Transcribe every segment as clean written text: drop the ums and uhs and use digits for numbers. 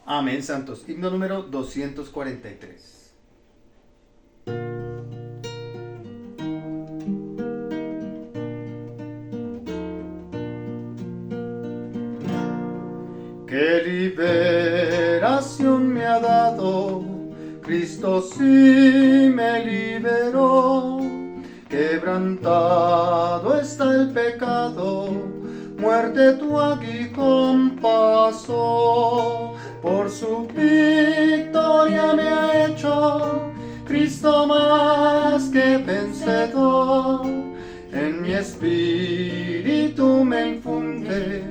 Amén, santos. Himno número 243. Qué liberación me ha dado, Cristo sí me liberó. Quebrantado está el pecado, muerte tu aguijón pasó. Por su victoria me ha hecho Cristo más que vencedor. En mi espíritu me infunde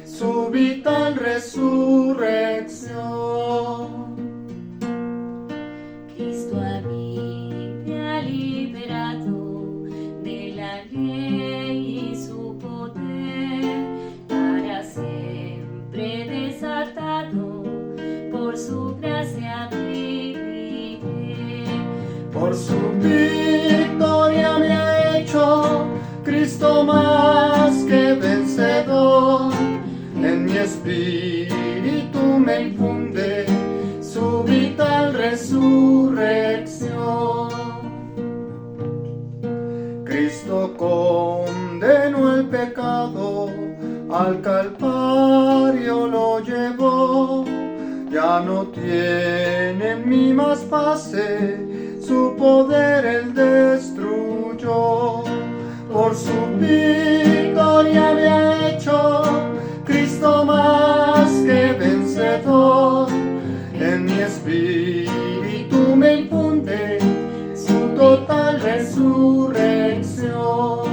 su vital resurrección. Cristo a mí me ha liberado de la ley y su poder, para siempre desatado, por su gracia viviré. Por su victoria me ha hecho Cristo más que vencedor. En mi espíritu me infunde su vital resurrección. Cristo condenó el pecado, al Calvario lo llevó. Ya no tiene en mí más pase, su poder él destruyó. Por su victoria me ha hecho Cristo más que vencedor. En mi espíritu me infunde su total resurrección.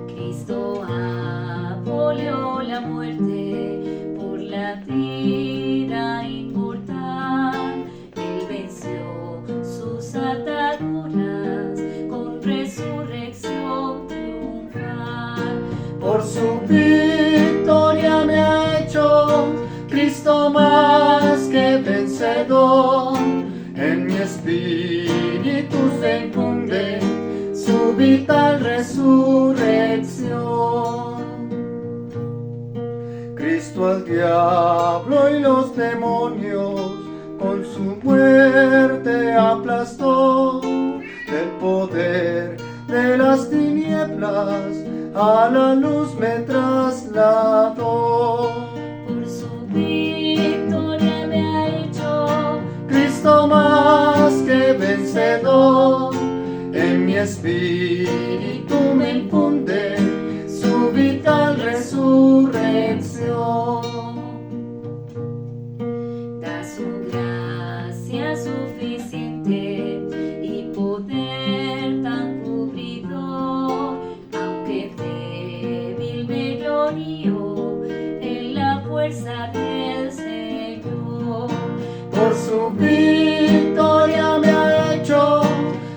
Cristo abolió la muerte por la vida inmortal. Él venció sus ataduras con resurrección triunfal. Por su victoria me ha hecho Cristo más que vencedor. En mi espíritu se infunde su vital resurrección. Cristo al diablo y los demonios con su muerte aplastó. Del poder de las tinieblas a la luz me trasladó. Por su victoria me ha hecho Cristo más que vencedor. En mi espíritu me infunde su vital resurrección. da su gracia suficiente y poder tan cubridor, aunque débil me glorío en la fuerza del Señor. Por su victoria me ha hecho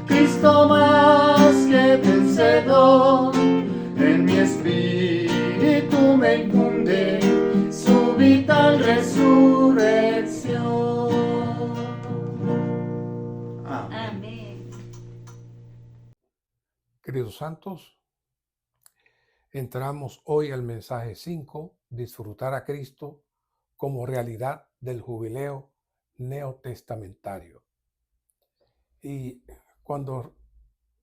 Cristo más que vencedor. En mi espíritu me infunde su vital resurrección. Amén. Amén. Queridos santos, entramos hoy al mensaje 5, disfrutar a Cristo como realidad del jubileo neotestamentario. Y cuando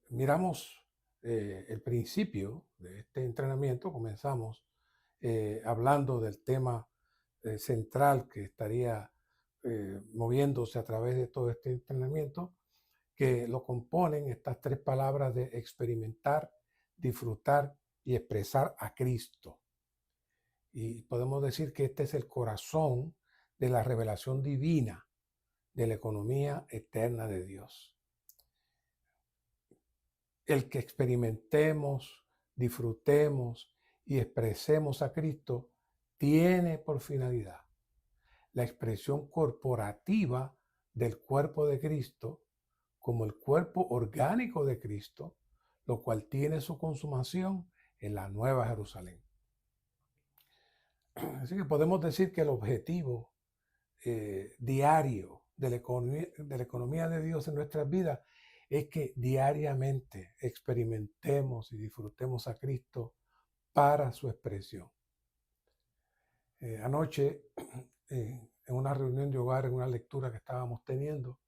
miramos el principio de este entrenamiento, comenzamos hablando del tema central que estaría moviéndose a través de todo este entrenamiento, que lo componen estas tres palabras de experimentar, disfrutar y expresar a Cristo. Y podemos decir que este es el corazón de la revelación divina de la economía eterna de Dios. El que experimentemos, disfrutemos y expresemos a Cristo tiene por finalidad la expresión corporativa del cuerpo de Cristo como el cuerpo orgánico de Cristo, lo cual tiene su consumación en la Nueva Jerusalén. Así que podemos decir que el objetivo diario de la economía de Dios en nuestras vidas es que diariamente experimentemos y disfrutemos a Cristo para su expresión. Anoche en una reunión de hogar, en una lectura que estábamos teniendo,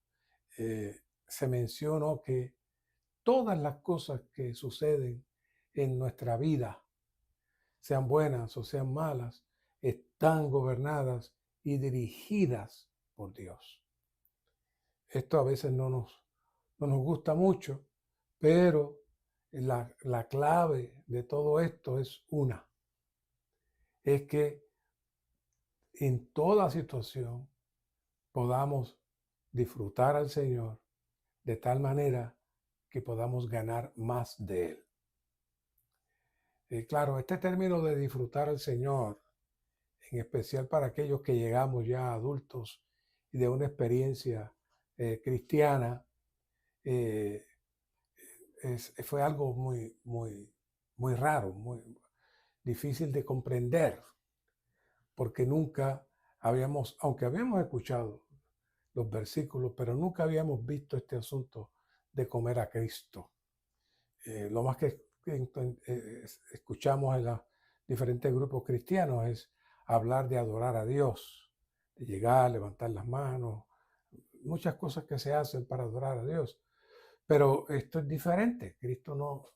se mencionó que todas las cosas que suceden en nuestra vida, sean buenas o sean malas, están gobernadas y dirigidas por Dios. Esto a veces no nos gusta mucho, pero la clave de todo esto es es que en toda situación podamos disfrutar al Señor de tal manera que podamos ganar más de Él. Claro, este término de disfrutar al Señor, en especial para aquellos que llegamos ya adultos y de una experiencia cristiana, fue algo muy raro, muy difícil de comprender, porque nunca aunque habíamos escuchado los versículos, pero nunca habíamos visto este asunto de comer a Cristo. Lo más que escuchamos en los diferentes grupos cristianos es hablar de adorar a Dios, de llegar, levantar las manos, muchas cosas que se hacen para adorar a Dios. Pero esto es diferente. Cristo nos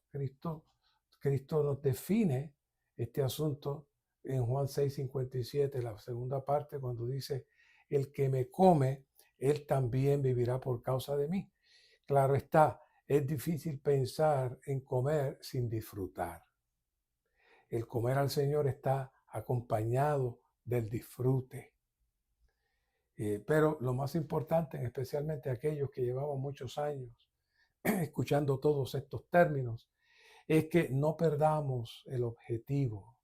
define este asunto en Juan 6:57, la segunda parte, cuando dice: el que me come, él también vivirá por causa de mí. Claro está, es difícil pensar en comer sin disfrutar. El comer al Señor está acompañado del disfrute. Pero lo más importante, especialmente aquellos que llevamos muchos años escuchando todos estos términos, es que no perdamos el objetivo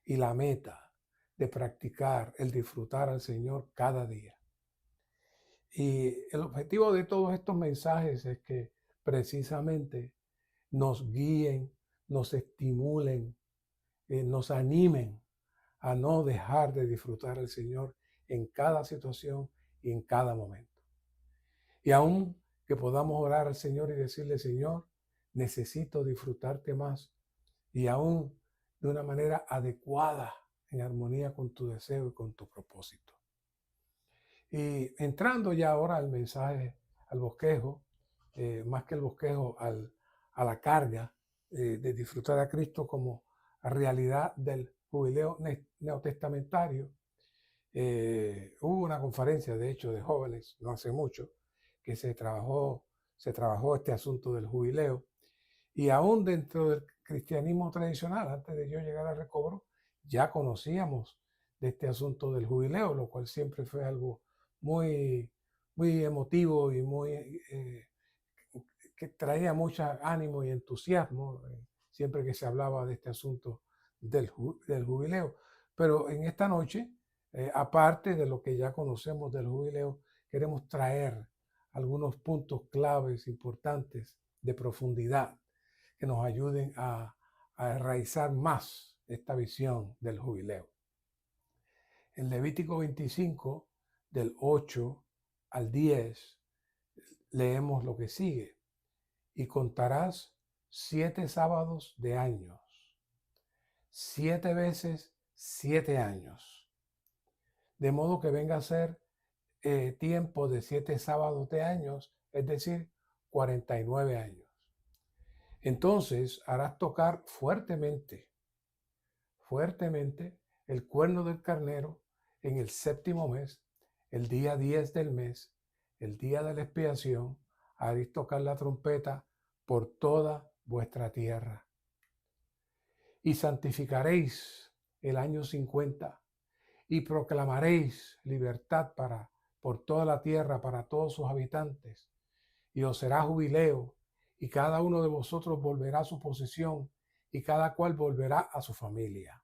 y la meta de practicar el disfrutar al Señor cada día. Y el objetivo de todos estos mensajes es que precisamente nos guíen, nos estimulen, nos animen a no dejar de disfrutar al Señor en cada situación y en cada momento. Y aún que podamos orar al Señor y decirle: Señor, necesito disfrutarte más, y aún de una manera adecuada, en armonía con tu deseo y con tu propósito. Y entrando ya ahora al mensaje, al bosquejo, más que el bosquejo, a la carga de disfrutar a Cristo como realidad del jubileo neotestamentario. Hubo una conferencia, de hecho, de jóvenes, no hace mucho, que se trabajó este asunto del jubileo, y aún dentro del cristianismo tradicional, antes de yo llegar al Recobro, ya conocíamos de este asunto del jubileo, lo cual siempre fue algo muy emotivo y que traía mucho ánimo y entusiasmo siempre que se hablaba de este asunto del jubileo. Pero en esta noche, aparte de lo que ya conocemos del jubileo, queremos traer algunos puntos claves importantes de profundidad que nos ayuden a enraizar más esta visión del jubileo. En Levítico 25, del 8 al 10, leemos lo que sigue: y contarás 7 sábados de años, 7 veces 7 años, de modo que venga a ser tiempo de 7 sábados de años, es decir, 49 años. Entonces harás tocar fuertemente el cuerno del carnero en el 7º mes, el día 10 del mes, el día de la expiación. Haréis tocar la trompeta por toda vuestra tierra. Y santificaréis el año 50 y proclamaréis libertad por toda la tierra para todos sus habitantes. Y os será jubileo, y cada uno de vosotros volverá a su posesión, y cada cual volverá a su familia.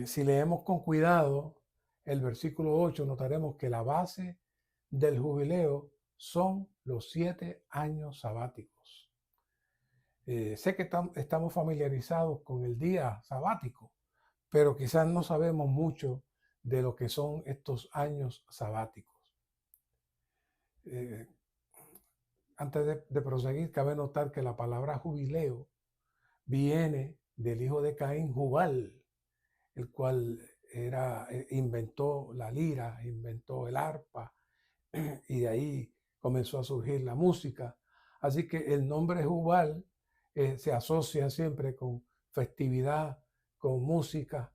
Si leemos con cuidado el versículo 8, notaremos que la base del jubileo son los 7 años sabáticos. Sé que estamos familiarizados con el día sabático, pero quizás no sabemos mucho de lo que son estos años sabáticos. Antes de proseguir, cabe notar que la palabra jubileo viene del hijo de Caín, Jubal, el cual inventó la lira, inventó el arpa, y de ahí comenzó a surgir la música. Así que el nombre Jubal se asocia siempre con festividad, con música,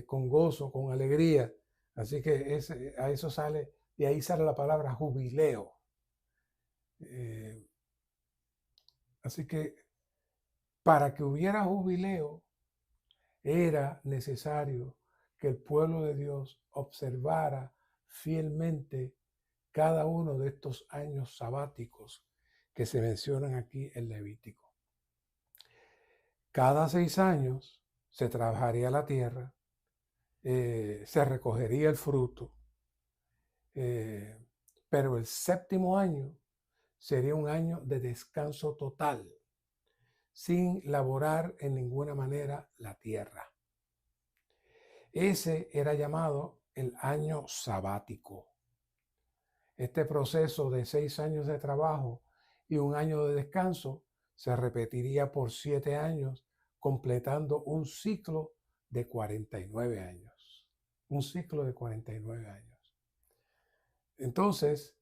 con gozo, con alegría. Así que a eso sale, de ahí sale la palabra jubileo. Así que para que hubiera jubileo era necesario que el pueblo de Dios observara fielmente cada uno de estos años sabáticos que se mencionan aquí en Levítico. Cada 6 años se trabajaría la tierra, se recogería el fruto, pero el 7º año sería un año de descanso total, sin laborar en ninguna manera la tierra. Ese era llamado el año sabático. Este proceso de 6 años de trabajo y un año de descanso se repetiría por 7 años, completando un ciclo de 49 años. Un ciclo de 49 años. Entonces,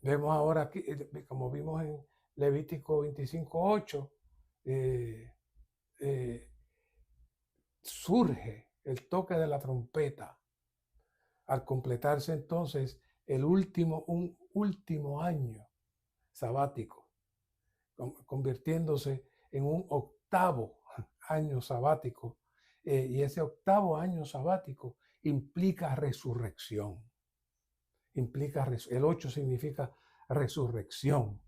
vemos ahora aquí, como vimos en Levítico 25:8, surge el toque de la trompeta al completarse entonces un último año sabático, convirtiéndose en un 8º año sabático. Y ese 8º año sabático implica resurrección. El 8 significa resurrección.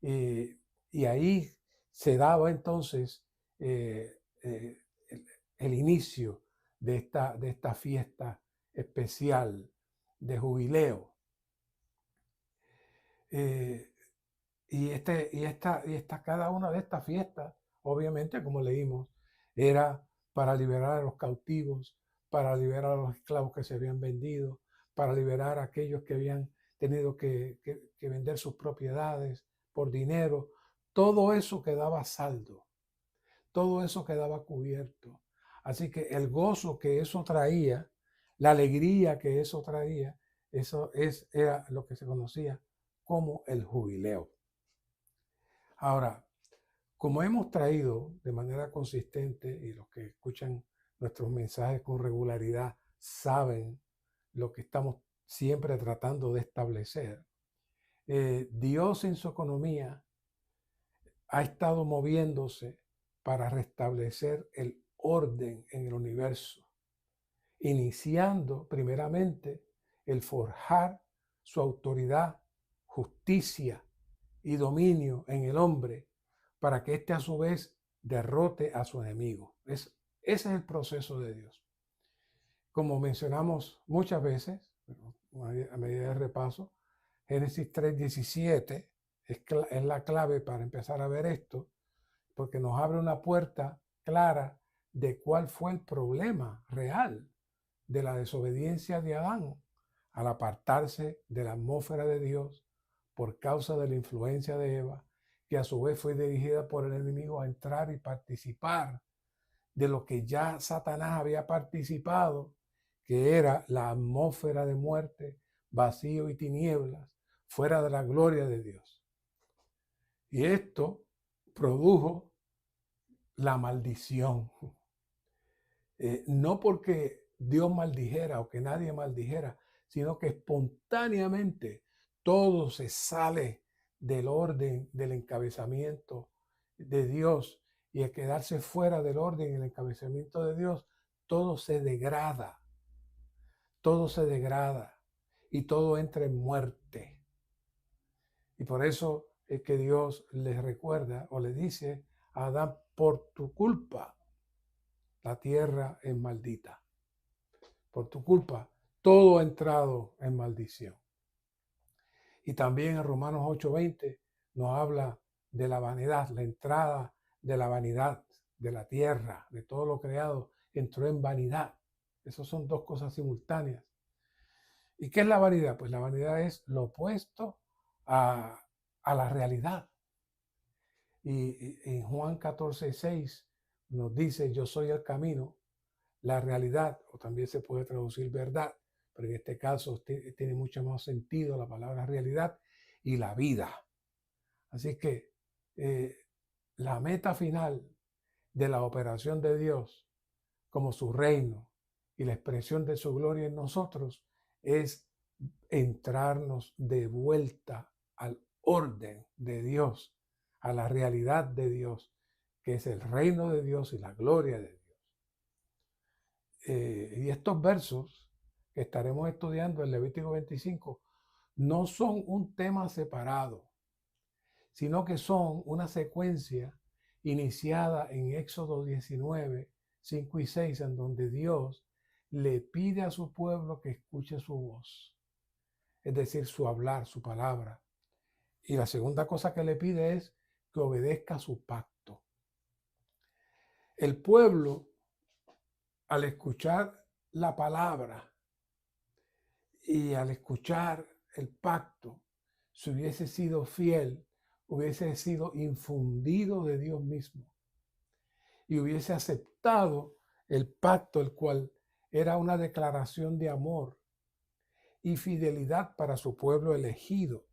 Y ahí se daba entonces el inicio de esta fiesta especial de jubileo. Cada una de estas fiestas, obviamente, como leímos, era para liberar a los cautivos, para liberar a los esclavos que se habían vendido, para liberar a aquellos que habían tenido que vender sus propiedades por dinero. Todo eso quedaba a saldo, todo eso quedaba cubierto. Así que el gozo que eso traía, la alegría que eso traía, era lo que se conocía como el jubileo. Ahora, como hemos traído de manera consistente, y los que escuchan nuestros mensajes con regularidad saben lo que estamos siempre tratando de establecer, Dios en su economía ha estado moviéndose para restablecer el orden en el universo, iniciando primeramente el forjar su autoridad, justicia y dominio en el hombre para que éste a su vez derrote a su enemigo. Ese es el proceso de Dios. Como mencionamos muchas veces, a medida de repaso, Génesis 3:17 es la clave para empezar a ver esto, porque nos abre una puerta clara de cuál fue el problema real de la desobediencia de Adán al apartarse de la atmósfera de Dios por causa de la influencia de Eva, que a su vez fue dirigida por el enemigo a entrar y participar de lo que ya Satanás había participado, que era la atmósfera de muerte, vacío y tinieblas, fuera de la gloria de Dios. Y esto produjo la maldición. No porque Dios maldijera o que nadie maldijera, sino que espontáneamente todo se sale del orden, del encabezamiento de Dios, y al quedarse fuera del orden y el encabezamiento de Dios, todo se degrada y todo entra en muerte. Y por eso es que Dios les recuerda o le dice a Adán: por tu culpa la tierra es maldita. Por tu culpa todo ha entrado en maldición. Y también en Romanos 8:20 nos habla de la vanidad, la entrada de la vanidad de la tierra, de todo lo creado, entró en vanidad. Esas son dos cosas simultáneas. ¿Y qué es la vanidad? Pues la vanidad es lo opuesto a la realidad. Y en Juan 14:6 nos dice: yo soy el camino, la realidad, o también se puede traducir verdad, pero en este caso tiene mucho más sentido la palabra realidad y la vida. Así que la meta final de la operación de Dios como su reino y la expresión de su gloria en nosotros es entrarnos de vuelta al orden de Dios, a la realidad de Dios, que es el reino de Dios y la gloria de Dios. Y estos versos que estaremos estudiando en Levítico 25 no son un tema separado, sino que son una secuencia iniciada en Éxodo 19, 5 y 6, en donde Dios le pide a su pueblo que escuche su voz, es decir, su hablar, su palabra. Y la segunda cosa que le pide es que obedezca su pacto. El pueblo, al escuchar la palabra y al escuchar el pacto, si hubiese sido fiel, hubiese sido infundido de Dios mismo y hubiese aceptado el pacto, el cual era una declaración de amor y fidelidad para su pueblo elegido,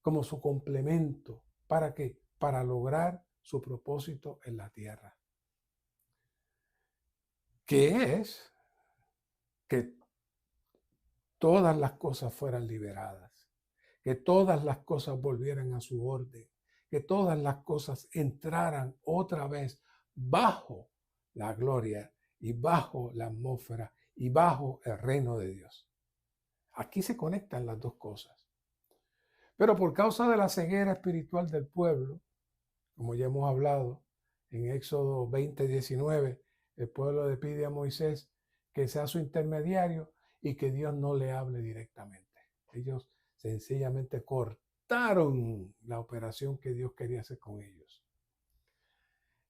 como su complemento. ¿Para qué? Para lograr su propósito en la tierra, que es que todas las cosas fueran liberadas, que todas las cosas volvieran a su orden, que todas las cosas entraran otra vez bajo la gloria y bajo la atmósfera y bajo el reino de Dios. Aquí se conectan las dos cosas. Pero por causa de la ceguera espiritual del pueblo, como ya hemos hablado en Éxodo 20:19, el pueblo le pide a Moisés que sea su intermediario y que Dios no le hable directamente. Ellos sencillamente cortaron la operación que Dios quería hacer con ellos.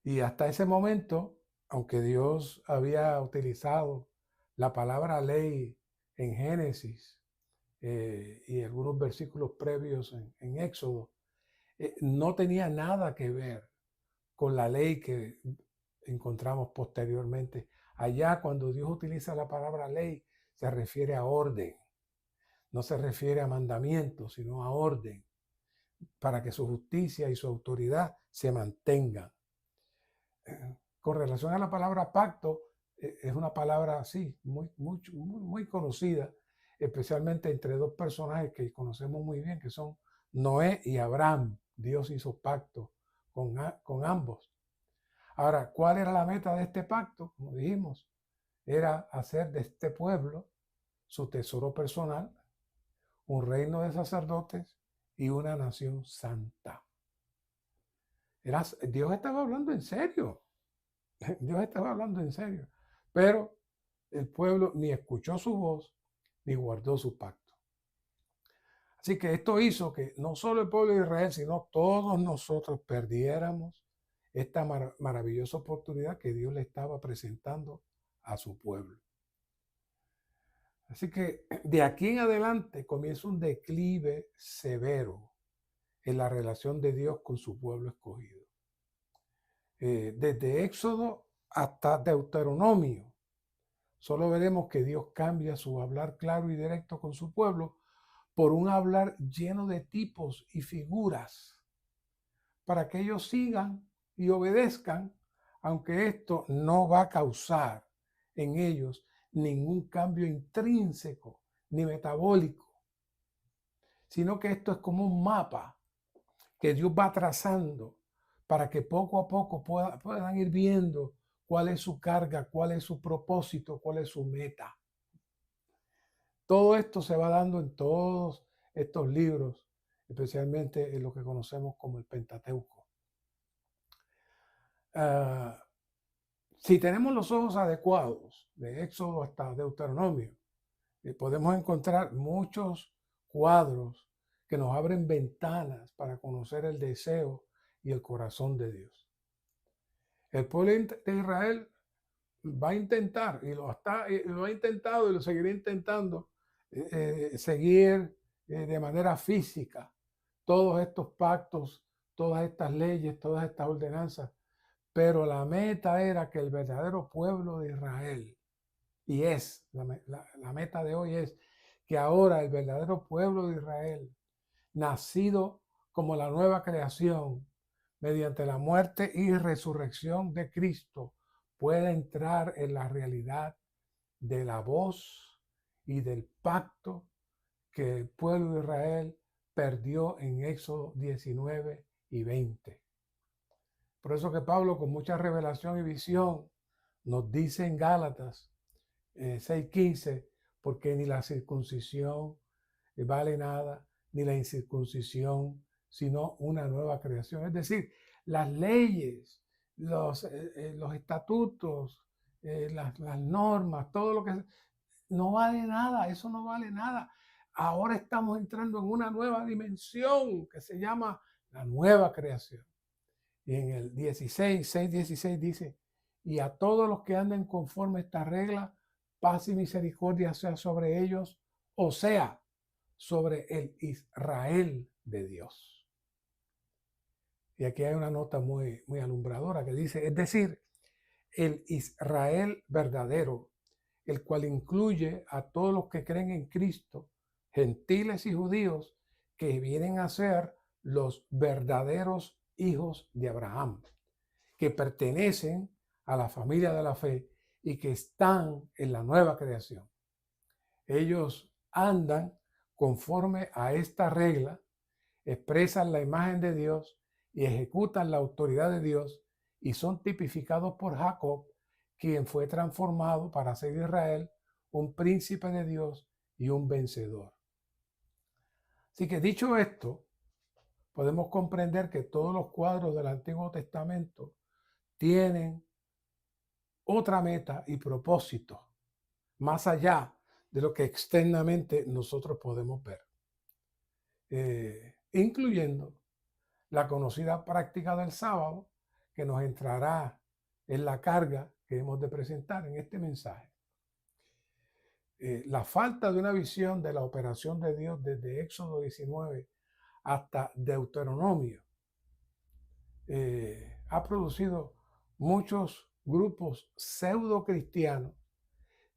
Y hasta ese momento, aunque Dios había utilizado la palabra ley en Génesis y algunos versículos previos en Éxodo, no tenía nada que ver con la ley que encontramos posteriormente. Allá, cuando Dios utiliza la palabra ley, se refiere a orden. No se refiere a mandamiento, sino a orden, para que su justicia y su autoridad se mantengan. Con relación a la palabra pacto, es una palabra así, muy conocida, especialmente entre dos personajes que conocemos muy bien, que son Noé y Abraham. Dios hizo pacto con ambos. Ahora, ¿cuál era la meta de este pacto? Como dijimos, era hacer de este pueblo su tesoro personal, un reino de sacerdotes y una nación santa. Dios estaba hablando en serio. Dios estaba hablando en serio. Pero el pueblo ni escuchó su voz ni guardó su pacto. Así que esto hizo que no solo el pueblo de Israel, sino todos nosotros perdiéramos esta maravillosa oportunidad que Dios le estaba presentando a su pueblo. Así que de aquí en adelante comienza un declive severo en la relación de Dios con su pueblo escogido. Desde Éxodo hasta Deuteronomio, solo veremos que Dios cambia su hablar claro y directo con su pueblo por un hablar lleno de tipos y figuras, para que ellos sigan y obedezcan, aunque esto no va a causar en ellos ningún cambio intrínseco ni metabólico, sino que esto es como un mapa que Dios va trazando para que poco a poco puedan ir viendo cuál es su carga, cuál es su propósito, cuál es su meta. Todo esto se va dando en todos estos libros, especialmente en lo que conocemos como el Pentateuco. Si tenemos los ojos adecuados, de Éxodo hasta Deuteronomio, podemos encontrar muchos cuadros que nos abren ventanas para conocer el deseo y el corazón de Dios. El pueblo de Israel va a intentar, y lo ha intentado y lo seguirá intentando, seguir de manera física todos estos pactos, todas estas leyes, todas estas ordenanzas, pero la meta era que el verdadero pueblo de Israel, y es, la meta de hoy es que ahora el verdadero pueblo de Israel, nacido como la nueva creación, mediante la muerte y resurrección de Cristo, pueda entrar en la realidad de la voz y del pacto que el pueblo de Israel perdió en Éxodo 19 y 20. Por eso que Pablo, con mucha revelación y visión, nos dice en Gálatas 6:15, porque ni la circuncisión vale nada, ni la incircuncisión, sino una nueva creación. Es decir, las leyes, los estatutos, las normas, todo lo que no vale nada, eso no vale nada. Ahora estamos entrando en una nueva dimensión que se llama la nueva creación. Y en el 6:16 dice, y a todos los que anden conforme a esta regla, paz y misericordia sea sobre ellos, o sea, sobre el Israel de Dios. Y aquí hay una nota muy, muy alumbradora que dice, es decir, el Israel verdadero, el cual incluye a todos los que creen en Cristo, gentiles y judíos, que vienen a ser los verdaderos hijos de Abraham, que pertenecen a la familia de la fe y que están en la nueva creación. Ellos andan conforme a esta regla, expresan la imagen de Dios y ejecutan la autoridad de Dios y son tipificados por Jacob, quien fue transformado para ser Israel un príncipe de Dios y un vencedor. Así que dicho esto, podemos comprender que todos los cuadros del Antiguo Testamento tienen otra meta y propósito, más allá de lo que externamente nosotros podemos ver, incluyendo la conocida práctica del sábado, que nos entrará en la carga que hemos de presentar en este mensaje. La falta de una visión de la operación de Dios desde Éxodo 19 hasta Deuteronomio ha producido muchos grupos pseudo cristianos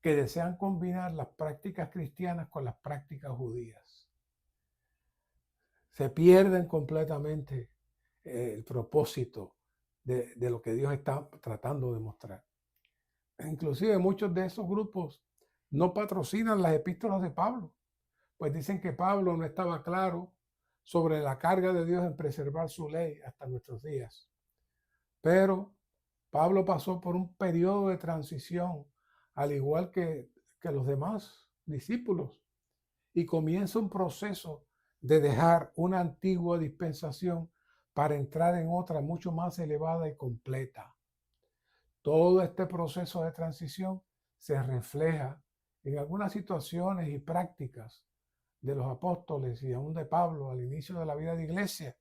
que desean combinar las prácticas cristianas con las prácticas judías. Se pierden completamente el propósito de lo que Dios está tratando de mostrar. Inclusive muchos de esos grupos no patrocinan las epístolas de Pablo, pues dicen que Pablo no estaba claro sobre la carga de Dios en preservar su ley hasta nuestros días. Pero Pablo pasó por un periodo de transición, al igual que los demás discípulos, y comienza un proceso de dejar una antigua dispensación para entrar en otra mucho más elevada y completa. Todo este proceso de transición se refleja en algunas situaciones y prácticas de los apóstoles y aún de Pablo al inicio de la vida de iglesia,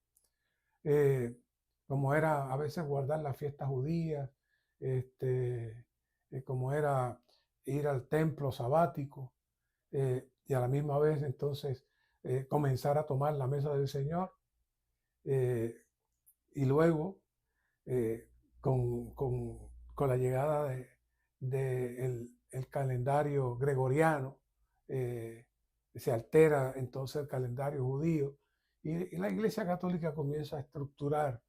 como era a veces guardar las fiestas judías, como era ir al templo sabático, y a la misma vez entonces comenzar a tomar la mesa del Señor, y luego con la llegada de el calendario gregoriano, se altera entonces el calendario judío y la Iglesia Católica comienza a estructurar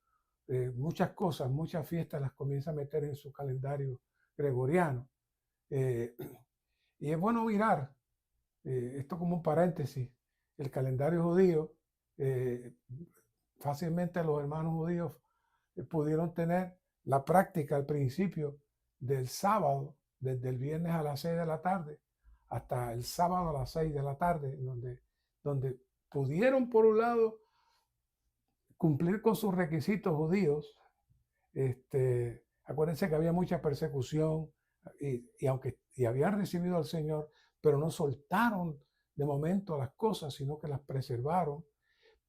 muchas cosas, muchas fiestas las comienza a meter en su calendario gregoriano. Y es bueno mirar esto como un paréntesis. El calendario judío, fácilmente los hermanos judíos pudieron tener la práctica al principio del sábado, desde el viernes a las 6 de la tarde hasta el sábado a las 6 de la tarde, donde pudieron por un lado cumplir con sus requisitos judíos. Acuérdense que había mucha persecución y habían recibido al Señor, pero no soltaron de momento las cosas, sino que las preservaron,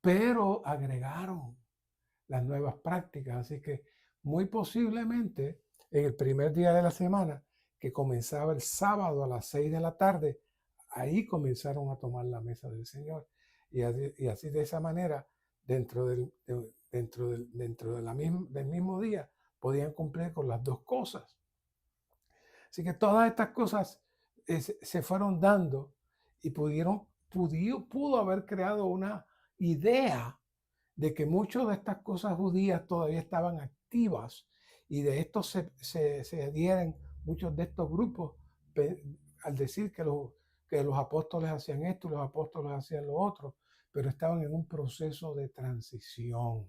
pero agregaron las nuevas prácticas. Así que muy posiblemente en el primer día de la semana, que comenzaba el sábado a las 6 de la tarde, ahí comenzaron a tomar la mesa del Señor. Y así de esa manera, dentro del mismo día, podían cumplir con las dos cosas. Así que todas estas cosas se fueron dando y pudo haber creado una idea de que muchas de estas cosas judías todavía estaban activas y de esto se adhieren muchos de estos grupos al decir que los apóstoles hacían esto y los apóstoles hacían lo otro, pero estaban en un proceso de transición.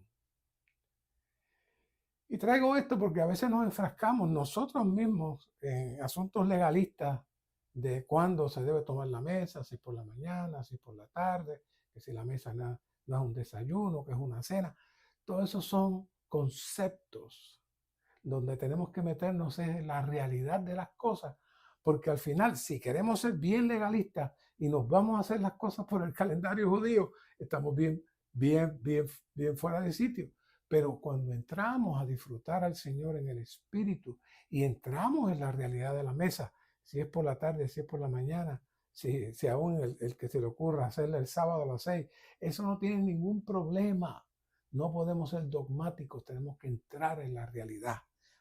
Y traigo esto porque a veces nos enfrascamos nosotros mismos en asuntos legalistas de cuándo se debe tomar la mesa, si por la mañana, si por la tarde, que si la mesa no es un desayuno, que es una cena. Todo eso son conceptos donde tenemos que meternos en la realidad de las cosas, porque al final, si queremos ser bien legalistas y nos vamos a hacer las cosas por el calendario judío, estamos bien fuera de sitio. Pero cuando entramos a disfrutar al Señor en el Espíritu y entramos en la realidad de la mesa, si es por la tarde, si es por la mañana, si aún el que se le ocurra hacerle el sábado a las 6, eso no tiene ningún problema. No podemos ser dogmáticos, tenemos que entrar en la realidad.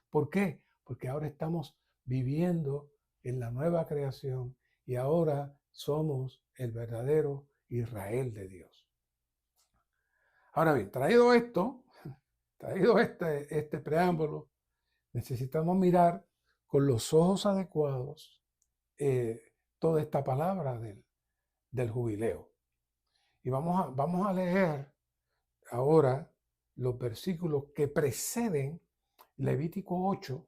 ¿Por qué? Porque ahora estamos viviendo en la nueva creación y ahora somos el verdadero Israel de Dios. Ahora bien, traído este preámbulo, necesitamos mirar con los ojos adecuados toda esta palabra del jubileo. Y vamos a leer ahora los versículos que preceden Levítico 8,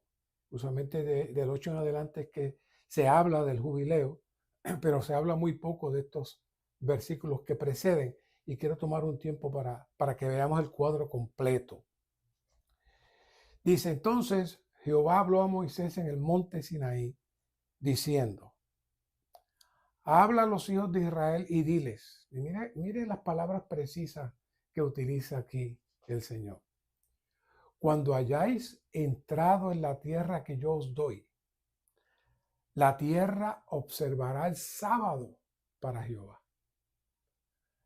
usualmente del 8 en adelante es que se habla del jubileo, pero se habla muy poco de estos versículos que preceden y quiero tomar un tiempo para que veamos el cuadro completo. Dice entonces, Jehová habló a Moisés en el monte Sinaí, diciendo, habla a los hijos de Israel y diles, y mire las palabras precisas que utiliza aquí el Señor. Cuando hayáis entrado en la tierra que yo os doy, la tierra observará el sábado para Jehová.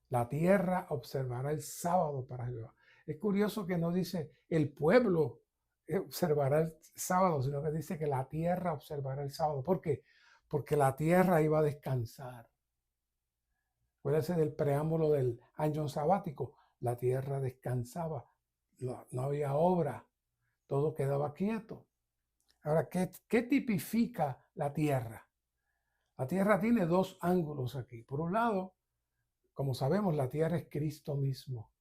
La tierra observará el sábado para Jehová. Es curioso que no dice el pueblo observará el sábado, sino que dice que la tierra observará el sábado. ¿Por qué? Porque la tierra iba a descansar. Acuérdense del preámbulo del año sabático. La tierra descansaba, no había obra, todo quedaba quieto. Ahora, ¿qué tipifica la tierra? La tierra tiene dos ángulos aquí. Por un lado, como sabemos, la tierra es Cristo mismo.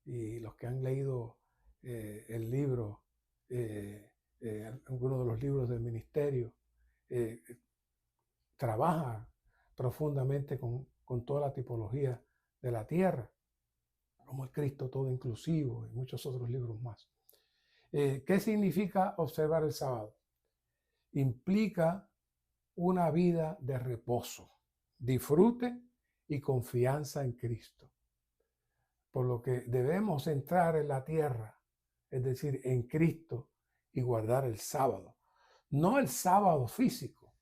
Y los que han leído el libro, alguno de los libros del ministerio, trabaja profundamente con toda la tipología de la tierra, como el Cristo todo inclusivo y muchos otros libros más. ¿Qué significa observar el sábado? Implica una vida de reposo, disfrute y confianza en Cristo. Por lo que debemos entrar en la tierra, es decir, en Cristo, y guardar el sábado. No el sábado físico,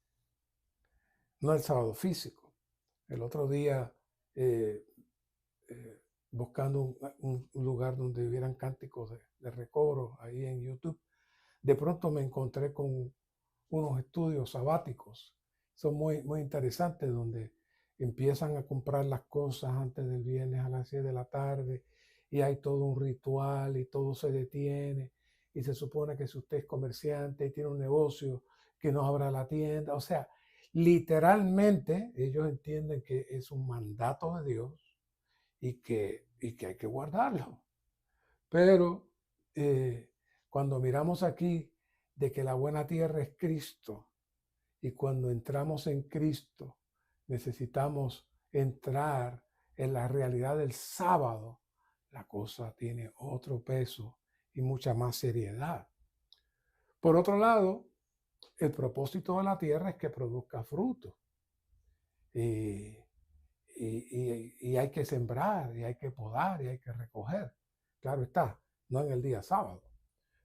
no el sábado físico. El otro día, buscando un lugar donde hubieran cánticos de recobro ahí en YouTube, de pronto me encontré con unos estudios sabáticos. Son muy interesantes, donde empiezan a comprar las cosas antes del viernes a las 6 de la tarde y hay todo un ritual y todo se detiene y se supone que si usted es comerciante y tiene un negocio, que no abra la tienda. O sea, literalmente ellos entienden que es un mandato de Dios y que hay que guardarlo. Pero cuando miramos aquí de que la buena tierra es Cristo y cuando entramos en Cristo necesitamos entrar en la realidad del sábado, la cosa tiene otro peso y mucha más seriedad. Por otro lado, el propósito de la tierra es que produzca fruto. Y hay que sembrar, y hay que podar, y hay que recoger. Claro está, no en el día sábado,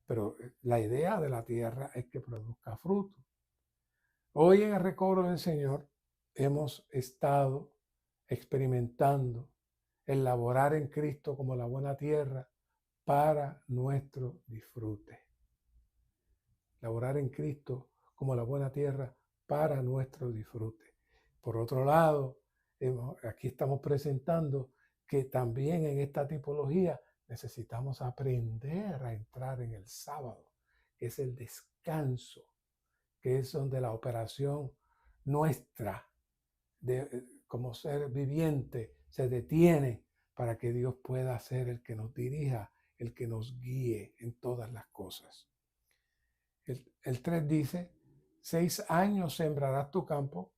pero la idea de la tierra es que produzca fruto. Hoy en el recobro del Señor hemos estado experimentando el laborar en Cristo como la buena tierra para nuestro disfrute. laborar en Cristo como la buena tierra para nuestro disfrute. Por otro lado, aquí estamos presentando que también en esta tipología necesitamos aprender a entrar en el sábado, que es el descanso, que es donde la operación nuestra como ser viviente se detiene para que Dios pueda ser el que nos dirija, el que nos guíe en todas las cosas. El 3 dice, 6 años sembrarás tu campo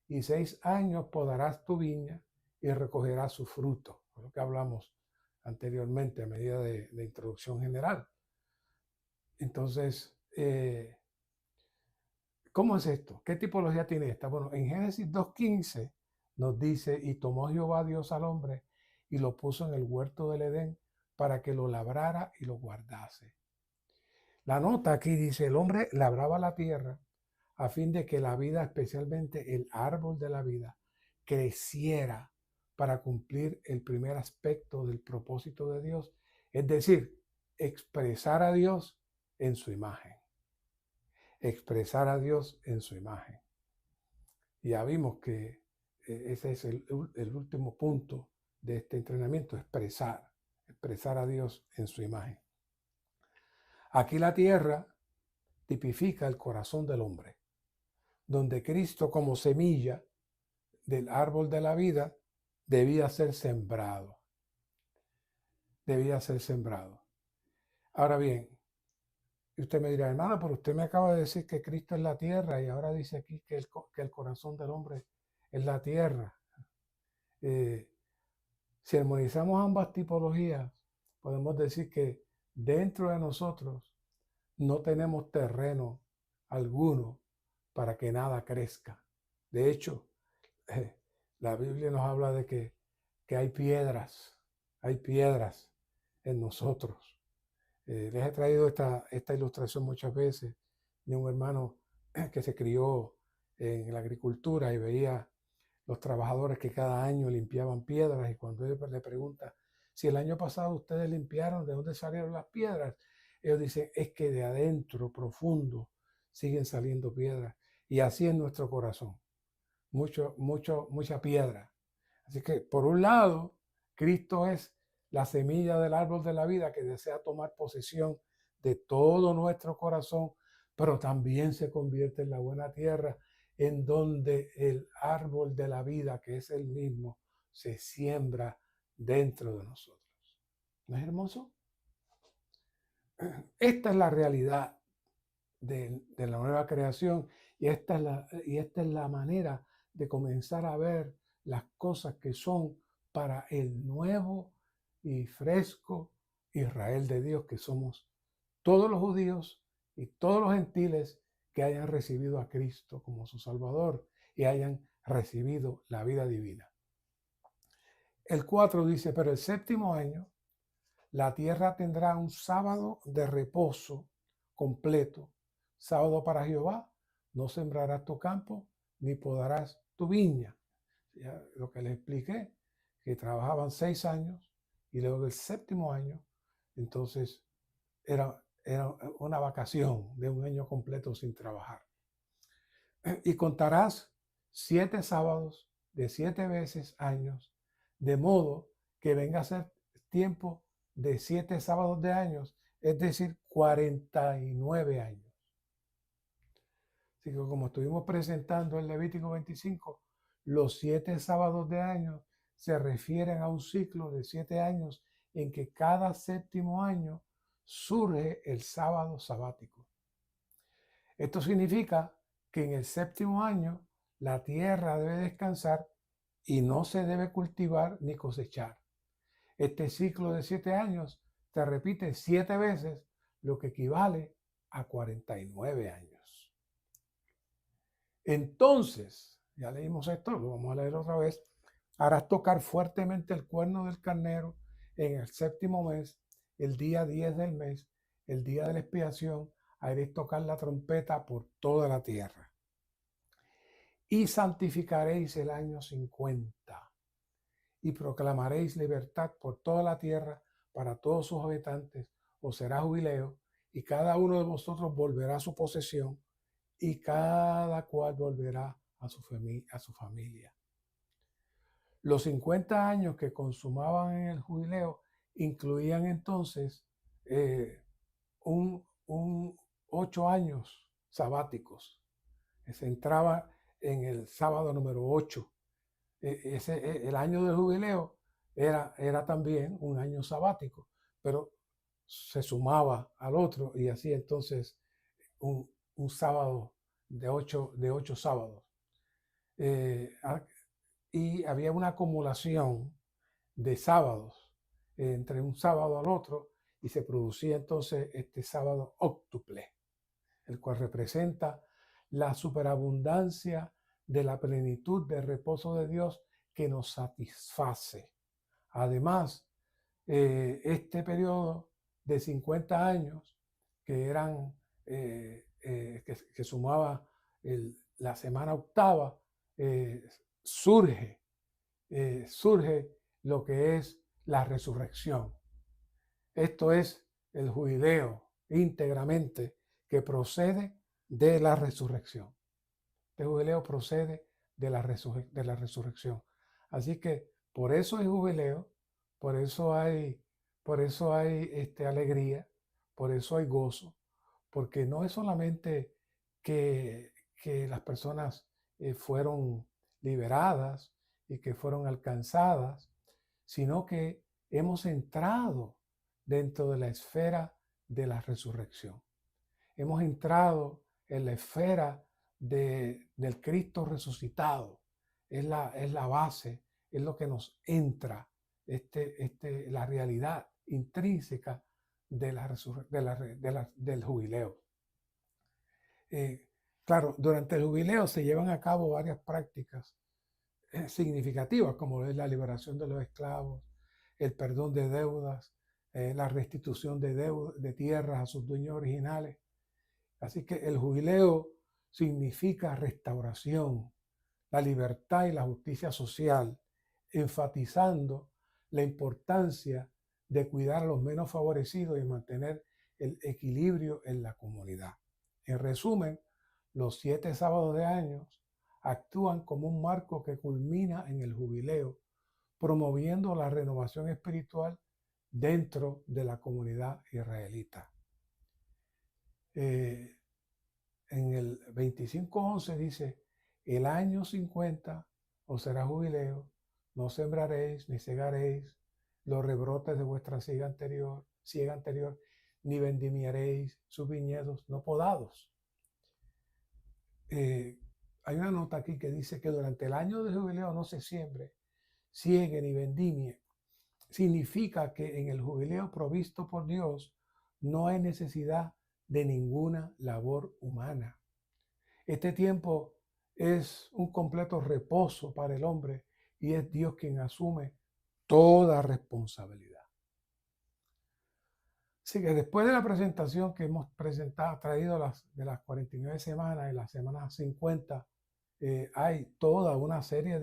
y 6 años podarás tu viña y recogerás su fruto. Lo que hablamos anteriormente a medida de introducción general. Entonces, ¿cómo es esto? ¿Qué tipología tiene esta? Bueno, en Génesis 2:15 nos dice, y tomó Jehová Dios al hombre y lo puso en el huerto del Edén para que lo labrara y lo guardase. La nota aquí dice, el hombre labraba la tierra a fin de que la vida, especialmente el árbol de la vida, creciera para cumplir el primer aspecto del propósito de Dios, es decir, expresar a Dios en su imagen. Expresar a Dios en su imagen. Ya vimos que ese es el último punto de este entrenamiento, expresar a Dios en su imagen. Aquí la tierra tipifica el corazón del hombre, donde Cristo como semilla del árbol de la vida debía ser sembrado. Debía ser sembrado. Ahora bien, usted me dirá, hermano, pero usted me acaba de decir que Cristo es la tierra y ahora dice aquí que el corazón del hombre es la tierra. Si armonizamos ambas tipologías, podemos decir que dentro de nosotros no tenemos terreno alguno para que nada crezca. De hecho, la Biblia nos habla de que hay piedras en nosotros. Les he traído esta ilustración muchas veces de un hermano que se crió en la agricultura y veía los trabajadores que cada año limpiaban piedras, y cuando él le pregunta si el año pasado ustedes limpiaron, ¿de dónde salieron las piedras? Ellos dicen, es que de adentro, profundo, siguen saliendo piedras. Y así es nuestro corazón, mucha piedra. Así que, por un lado, Cristo es la semilla del árbol de la vida que desea tomar posesión de todo nuestro corazón, pero también se convierte en la buena tierra, en donde el árbol de la vida, que es el mismo, se siembra dentro de nosotros. ¿No es hermoso? Esta es la realidad de la nueva creación, y esta es la manera de comenzar a ver las cosas que son para el nuevo y fresco Israel de Dios, que somos todos los judíos y todos los gentiles que hayan recibido a Cristo como su Salvador y hayan recibido la vida divina. El 4 dice, pero el séptimo año la tierra tendrá un sábado de reposo completo, sábado para Jehová, no sembrarás tu campo ni podarás tu viña. Ya lo que les expliqué, que trabajaban 6 años y luego del séptimo año, entonces era una vacación de un año completo sin trabajar. Y contarás 7 sábados de 7 veces años, de modo que venga a ser tiempo de 7 sábados de años, es decir, 49 años. Así que como estuvimos presentando en Levítico 25, los 7 sábados de años se refieren a un ciclo de 7 años en que cada séptimo año surge el sábado sabático. Esto significa que en el séptimo año la tierra debe descansar y no se debe cultivar ni cosechar. Este ciclo de 7 años se repite 7 veces, lo que equivale a 49 años. Entonces, ya leímos esto, lo vamos a leer otra vez. Harás tocar fuertemente el cuerno del carnero en el séptimo mes, el día 10 del mes, el día de la expiación, haréis tocar la trompeta por toda la tierra. Y santificaréis el año 50 y proclamaréis libertad por toda la tierra para todos sus habitantes, os será jubileo, y cada uno de vosotros volverá a su posesión, y cada cual volverá a su familia. Los 50 años que consumaban en el jubileo incluían entonces un 8 años sabáticos. Se entraba en el sábado número 8. El año del jubileo era también un año sabático, pero se sumaba al otro y así entonces un sábado de 8 sábados. Y había una acumulación de sábados entre un sábado al otro y se producía entonces este sábado óctuple, el cual representa la superabundancia de la plenitud del reposo de Dios que nos satisface. Además, este periodo de 50 años que eran que sumaba la semana octava, surge lo que es la resurrección. Esto es el jubileo íntegramente que procede de la resurrección. Este jubileo procede de la resurrección. Así que por eso hay jubileo, por eso hay alegría, por eso hay gozo, porque no es solamente que las personas fueron liberadas y que fueron alcanzadas, sino que hemos entrado dentro de la esfera de la resurrección. Hemos entrado en la esfera del Cristo resucitado. Es la base, es lo que nos entra, la realidad intrínseca del jubileo. Claro, durante el jubileo se llevan a cabo varias prácticas significativas, como es la liberación de los esclavos, el perdón de deudas, la restitución de tierras a sus dueños originales. Así que el jubileo significa restauración, la libertad y la justicia social, enfatizando la importancia de cuidar a los menos favorecidos y mantener el equilibrio en la comunidad. En resumen, los 7 sábados de años actúan como un marco que culmina en el jubileo, promoviendo la renovación espiritual dentro de la comunidad israelita. En el 25:11 dice: el año 50 os será jubileo, no sembraréis ni segaréis los rebrotes de vuestra siega anterior, ni vendimiaréis sus viñedos no podados. Hay una nota aquí que dice que durante el año de jubileo no se siembre, siegue ni vendimie. Significa que en el jubileo provisto por Dios no hay necesidad de ninguna labor humana. Este tiempo es un completo reposo para el hombre y es Dios quien asume toda responsabilidad. Así que después de la presentación que hemos traído de las 49 semanas y la semana 50, hay toda una serie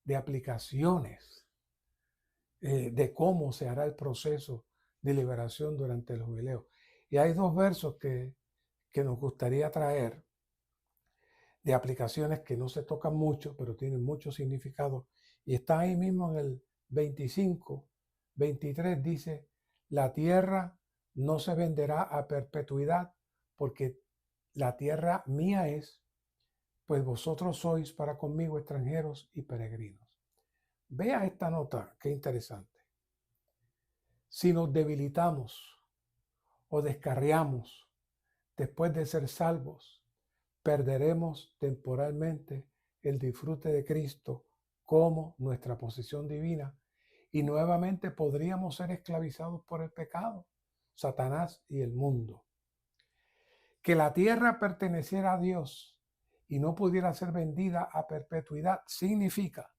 de aplicaciones de cómo se hará el proceso de liberación durante el jubileo. Y hay 2 versos que nos gustaría traer de aplicaciones que no se tocan mucho, pero tienen mucho significado. Y está ahí mismo en el 25:23, dice: la tierra no se venderá a perpetuidad, porque la tierra mía es, pues vosotros sois para conmigo extranjeros y peregrinos. Vea esta nota, qué interesante. Si nos debilitamos o descarriamos después de ser salvos, perderemos temporalmente el disfrute de Cristo como nuestra posesión divina y nuevamente podríamos ser esclavizados por el pecado, Satanás y el mundo. Que la tierra perteneciera a Dios y no pudiera ser vendida a perpetuidad significa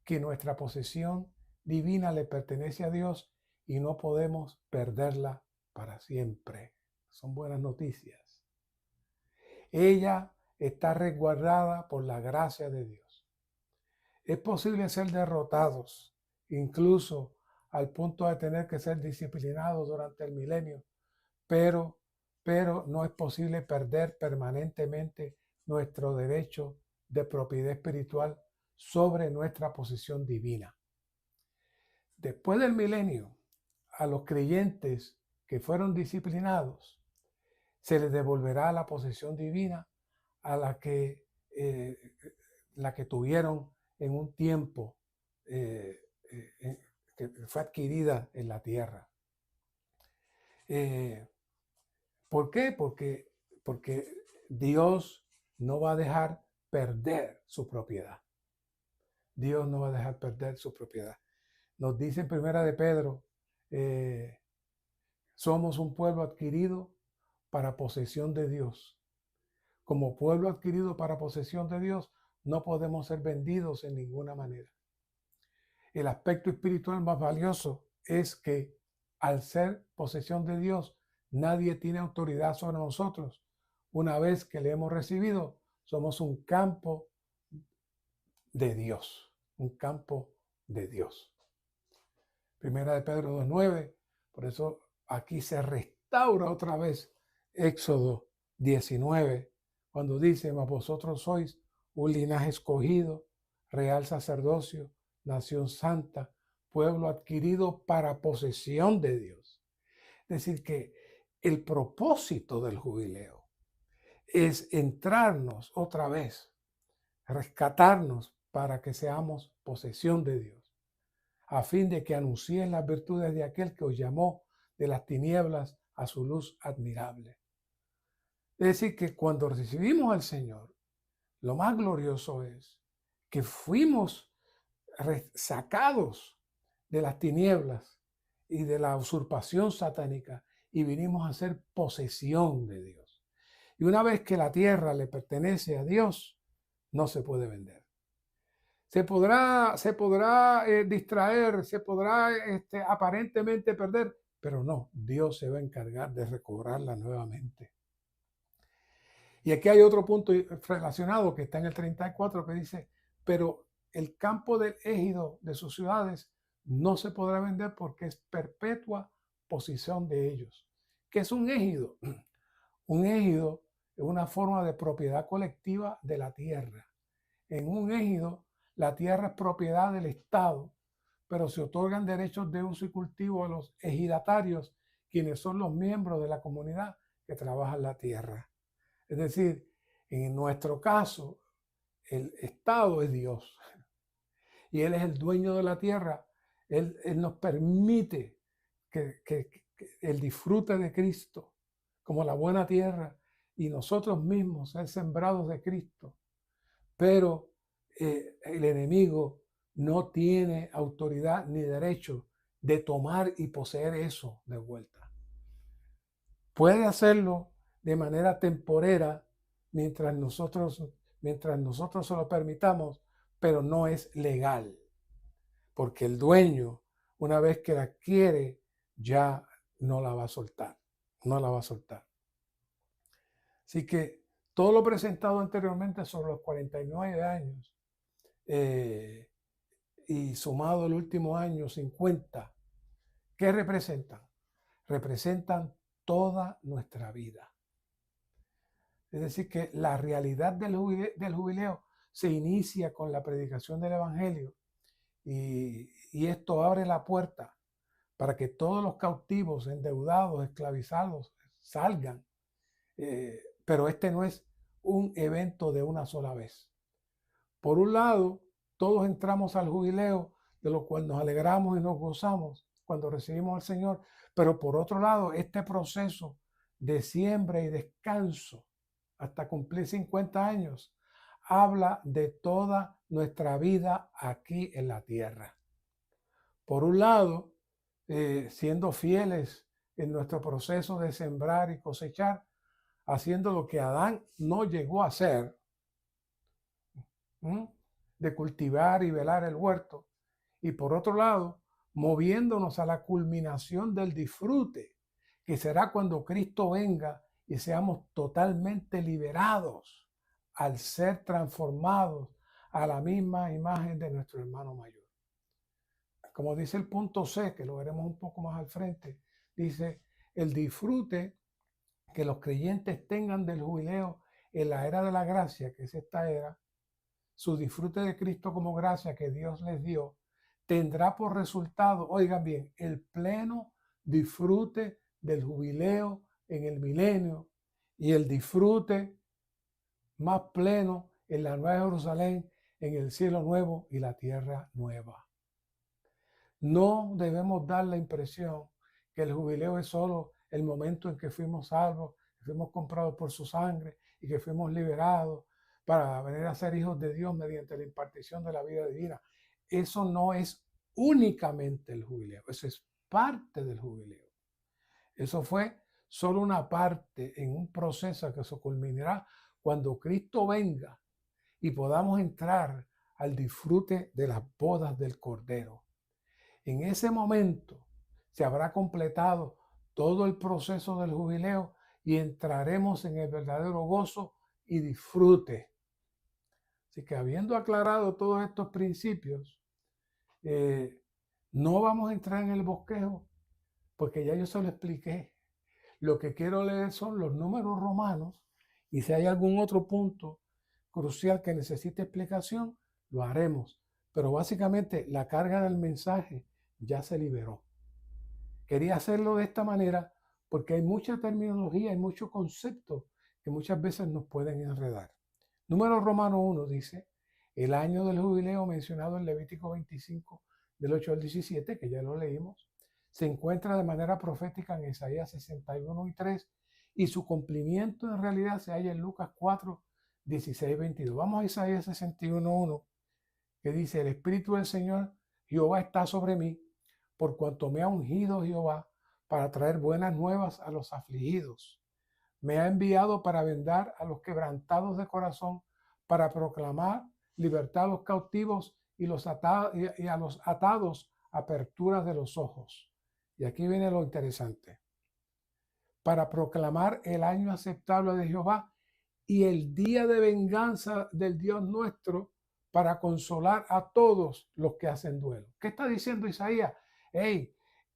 que nuestra posesión divina le pertenece a Dios y no podemos perderla para siempre. Son buenas noticias. Ella está resguardada por la gracia de Dios. Es posible ser derrotados, incluso al punto de tener que ser disciplinados durante el milenio, pero, pero no es posible perder permanentemente nuestro derecho de propiedad espiritual sobre nuestra posición divina. Después del milenio, a los creyentes que fueron disciplinados, se les devolverá la posesión divina a la que tuvieron en un tiempo que fue adquirida en la tierra. ¿Por qué? Porque Dios no va a dejar perder su propiedad. Dios no va a dejar perder su propiedad. Nos dice en Primera de Pedro, somos un pueblo adquirido para posesión de Dios. Como pueblo adquirido para posesión de Dios, no podemos ser vendidos en ninguna manera. El aspecto espiritual más valioso es que al ser posesión de Dios, nadie tiene autoridad sobre nosotros. Una vez que le hemos recibido, somos un campo de Dios, un campo de Dios. Primera de Pedro 2:9, por eso aquí se restaura otra vez Éxodo 19, cuando dice, mas vosotros sois un linaje escogido, real sacerdocio, nación santa, pueblo adquirido para posesión de Dios. Es decir, que el propósito del jubileo es entrarnos otra vez, rescatarnos para que seamos posesión de Dios, a fin de que anuncien las virtudes de aquel que os llamó de las tinieblas a su luz admirable. Es decir, que cuando recibimos al Señor, lo más glorioso es que fuimos sacados de las tinieblas y de la usurpación satánica y vinimos a ser posesión de Dios. Y una vez que la tierra le pertenece a Dios, no se puede vender. Se podrá distraer, se podrá aparentemente perder, pero no, Dios se va a encargar de recobrarla nuevamente. Y aquí hay otro punto relacionado que está en el 34 que dice, pero el campo del égido de sus ciudades no se podrá vender porque es perpetua posesión de ellos. ¿Qué es un égido? Un égido es una forma de propiedad colectiva de la tierra. En un égido, la tierra es propiedad del Estado, pero se otorgan derechos de uso y cultivo a los ejidatarios, quienes son los miembros de la comunidad que trabajan la tierra. Es decir, en nuestro caso, el Estado es Dios y Él es el dueño de la tierra. Él nos permite que el disfrute de Cristo como la buena tierra y nosotros mismos ser sembrados de Cristo. Pero el enemigo no tiene autoridad ni derecho de tomar y poseer eso de vuelta. Puede hacerlo de manera temporera mientras nosotros se lo permitamos, pero no es legal, porque el dueño, una vez que la adquiere, ya no la va a soltar, no la va a soltar. Así que todo lo presentado anteriormente sobre los 49 años y sumado el último año 50, ¿qué representan? Representan toda nuestra vida. Es decir, que la realidad del jubileo se inicia con la predicación del Evangelio y esto abre la puerta para que todos los cautivos, endeudados, esclavizados salgan. Pero este no es un evento de una sola vez. Por un lado, todos entramos al jubileo, de lo cual nos alegramos y nos gozamos cuando recibimos al Señor, pero por otro lado, este proceso de siembra y descanso hasta cumplir 50 años habla de toda nuestra vida aquí en la tierra. Por un lado, siendo fieles en nuestro proceso de sembrar y cosechar, haciendo lo que Adán no llegó a hacer, de cultivar y velar el huerto. Y por otro lado, moviéndonos a la culminación del disfrute, que será cuando Cristo venga y seamos totalmente liberados al ser transformados a la misma imagen de nuestro hermano mayor. Como dice el punto C, que lo veremos un poco más al frente, dice, el disfrute que los creyentes tengan del jubileo en la era de la gracia, que es esta era, su disfrute de Cristo como gracia que Dios les dio, tendrá por resultado, oigan bien, el pleno disfrute del jubileo en el milenio y el disfrute más pleno en la Nueva Jerusalén, en el cielo nuevo y la tierra nueva. No debemos dar la impresión que el jubileo es solo el momento en que fuimos salvos, que fuimos comprados por su sangre y que fuimos liberados para venir a ser hijos de Dios mediante la impartición de la vida divina. Eso no es únicamente el jubileo, eso es parte del jubileo. Eso fue solo una parte en un proceso que se culminará cuando Cristo venga y podamos entrar al disfrute de las bodas del Cordero. En ese momento se habrá completado todo el proceso del jubileo y entraremos en el verdadero gozo y disfrute. Así que habiendo aclarado todos estos principios, no vamos a entrar en el bosquejo porque ya yo se lo expliqué. Lo que quiero leer son los números romanos y si hay algún otro punto crucial que necesite explicación, lo haremos. Pero básicamente la carga del mensaje ya se liberó. Quería hacerlo de esta manera porque hay mucha terminología, hay muchos conceptos que muchas veces nos pueden enredar. Número romano 1 dice, el año del jubileo mencionado en Levítico 25, del 8 al 17, que ya lo leímos, se encuentra de manera profética en Isaías 61 y 3, y su cumplimiento en realidad se halla en Lucas 4, 16, 22. Vamos a Isaías 61, 1, que dice, el Espíritu del Señor Jehová está sobre mí, por cuanto me ha ungido Jehová para traer buenas nuevas a los afligidos. Me ha enviado para vendar a los quebrantados de corazón, para proclamar libertad a los cautivos y a los atados aperturas de los ojos. Y aquí viene lo interesante. Para proclamar el año aceptable de Jehová y el día de venganza del Dios nuestro, para consolar a todos los que hacen duelo. ¿Qué está diciendo Isaías? Hey,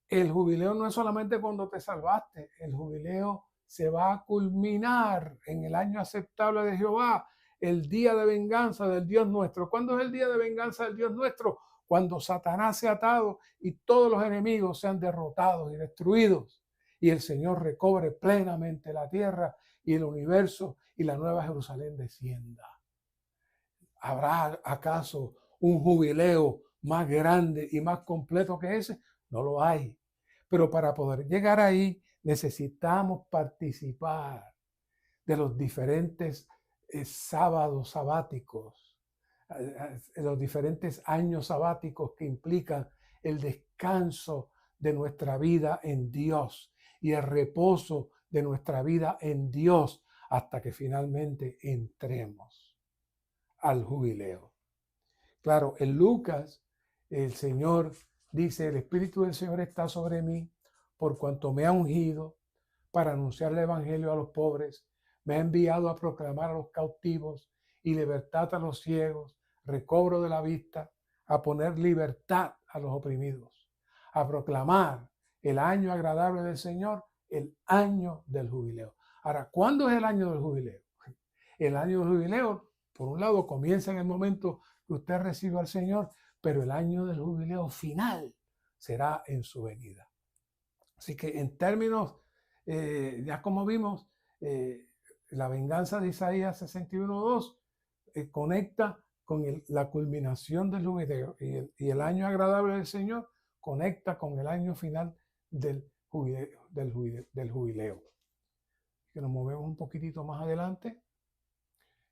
el jubileo no es solamente cuando te salvaste, el jubileo se va a culminar en el año aceptable de Jehová, el día de venganza del Dios nuestro. ¿Cuándo es el día de venganza del Dios nuestro? Cuando Satanás sea atado y todos los enemigos sean derrotados y destruidos y el Señor recobre plenamente la tierra y el universo y la nueva Jerusalén descienda. ¿Habrá acaso un jubileo más grande y más completo que ese? No lo hay. Pero para poder llegar ahí necesitamos participar de los diferentes sábados sabáticos, los diferentes años sabáticos que implican el descanso de nuestra vida en Dios y el reposo de nuestra vida en Dios hasta que finalmente entremos al jubileo. Claro, en Lucas el Señor dice, el Espíritu del Señor está sobre mí por cuanto me ha ungido para anunciar el evangelio a los pobres, me ha enviado a proclamar a los cautivos y libertad a los ciegos, recobro de la vista, a poner libertad a los oprimidos, a proclamar el año agradable del Señor, el año del jubileo. Ahora, ¿cuándo es el año del jubileo? El año del jubileo, por un lado, comienza en el momento que usted recibe al Señor, pero el año del jubileo final será en su venida. Así que en términos, ya como vimos, la venganza de Isaías 61.2 conecta con la culminación del jubileo y el año agradable del Señor conecta con el año final del jubileo. Que nos movemos un poquitito más adelante.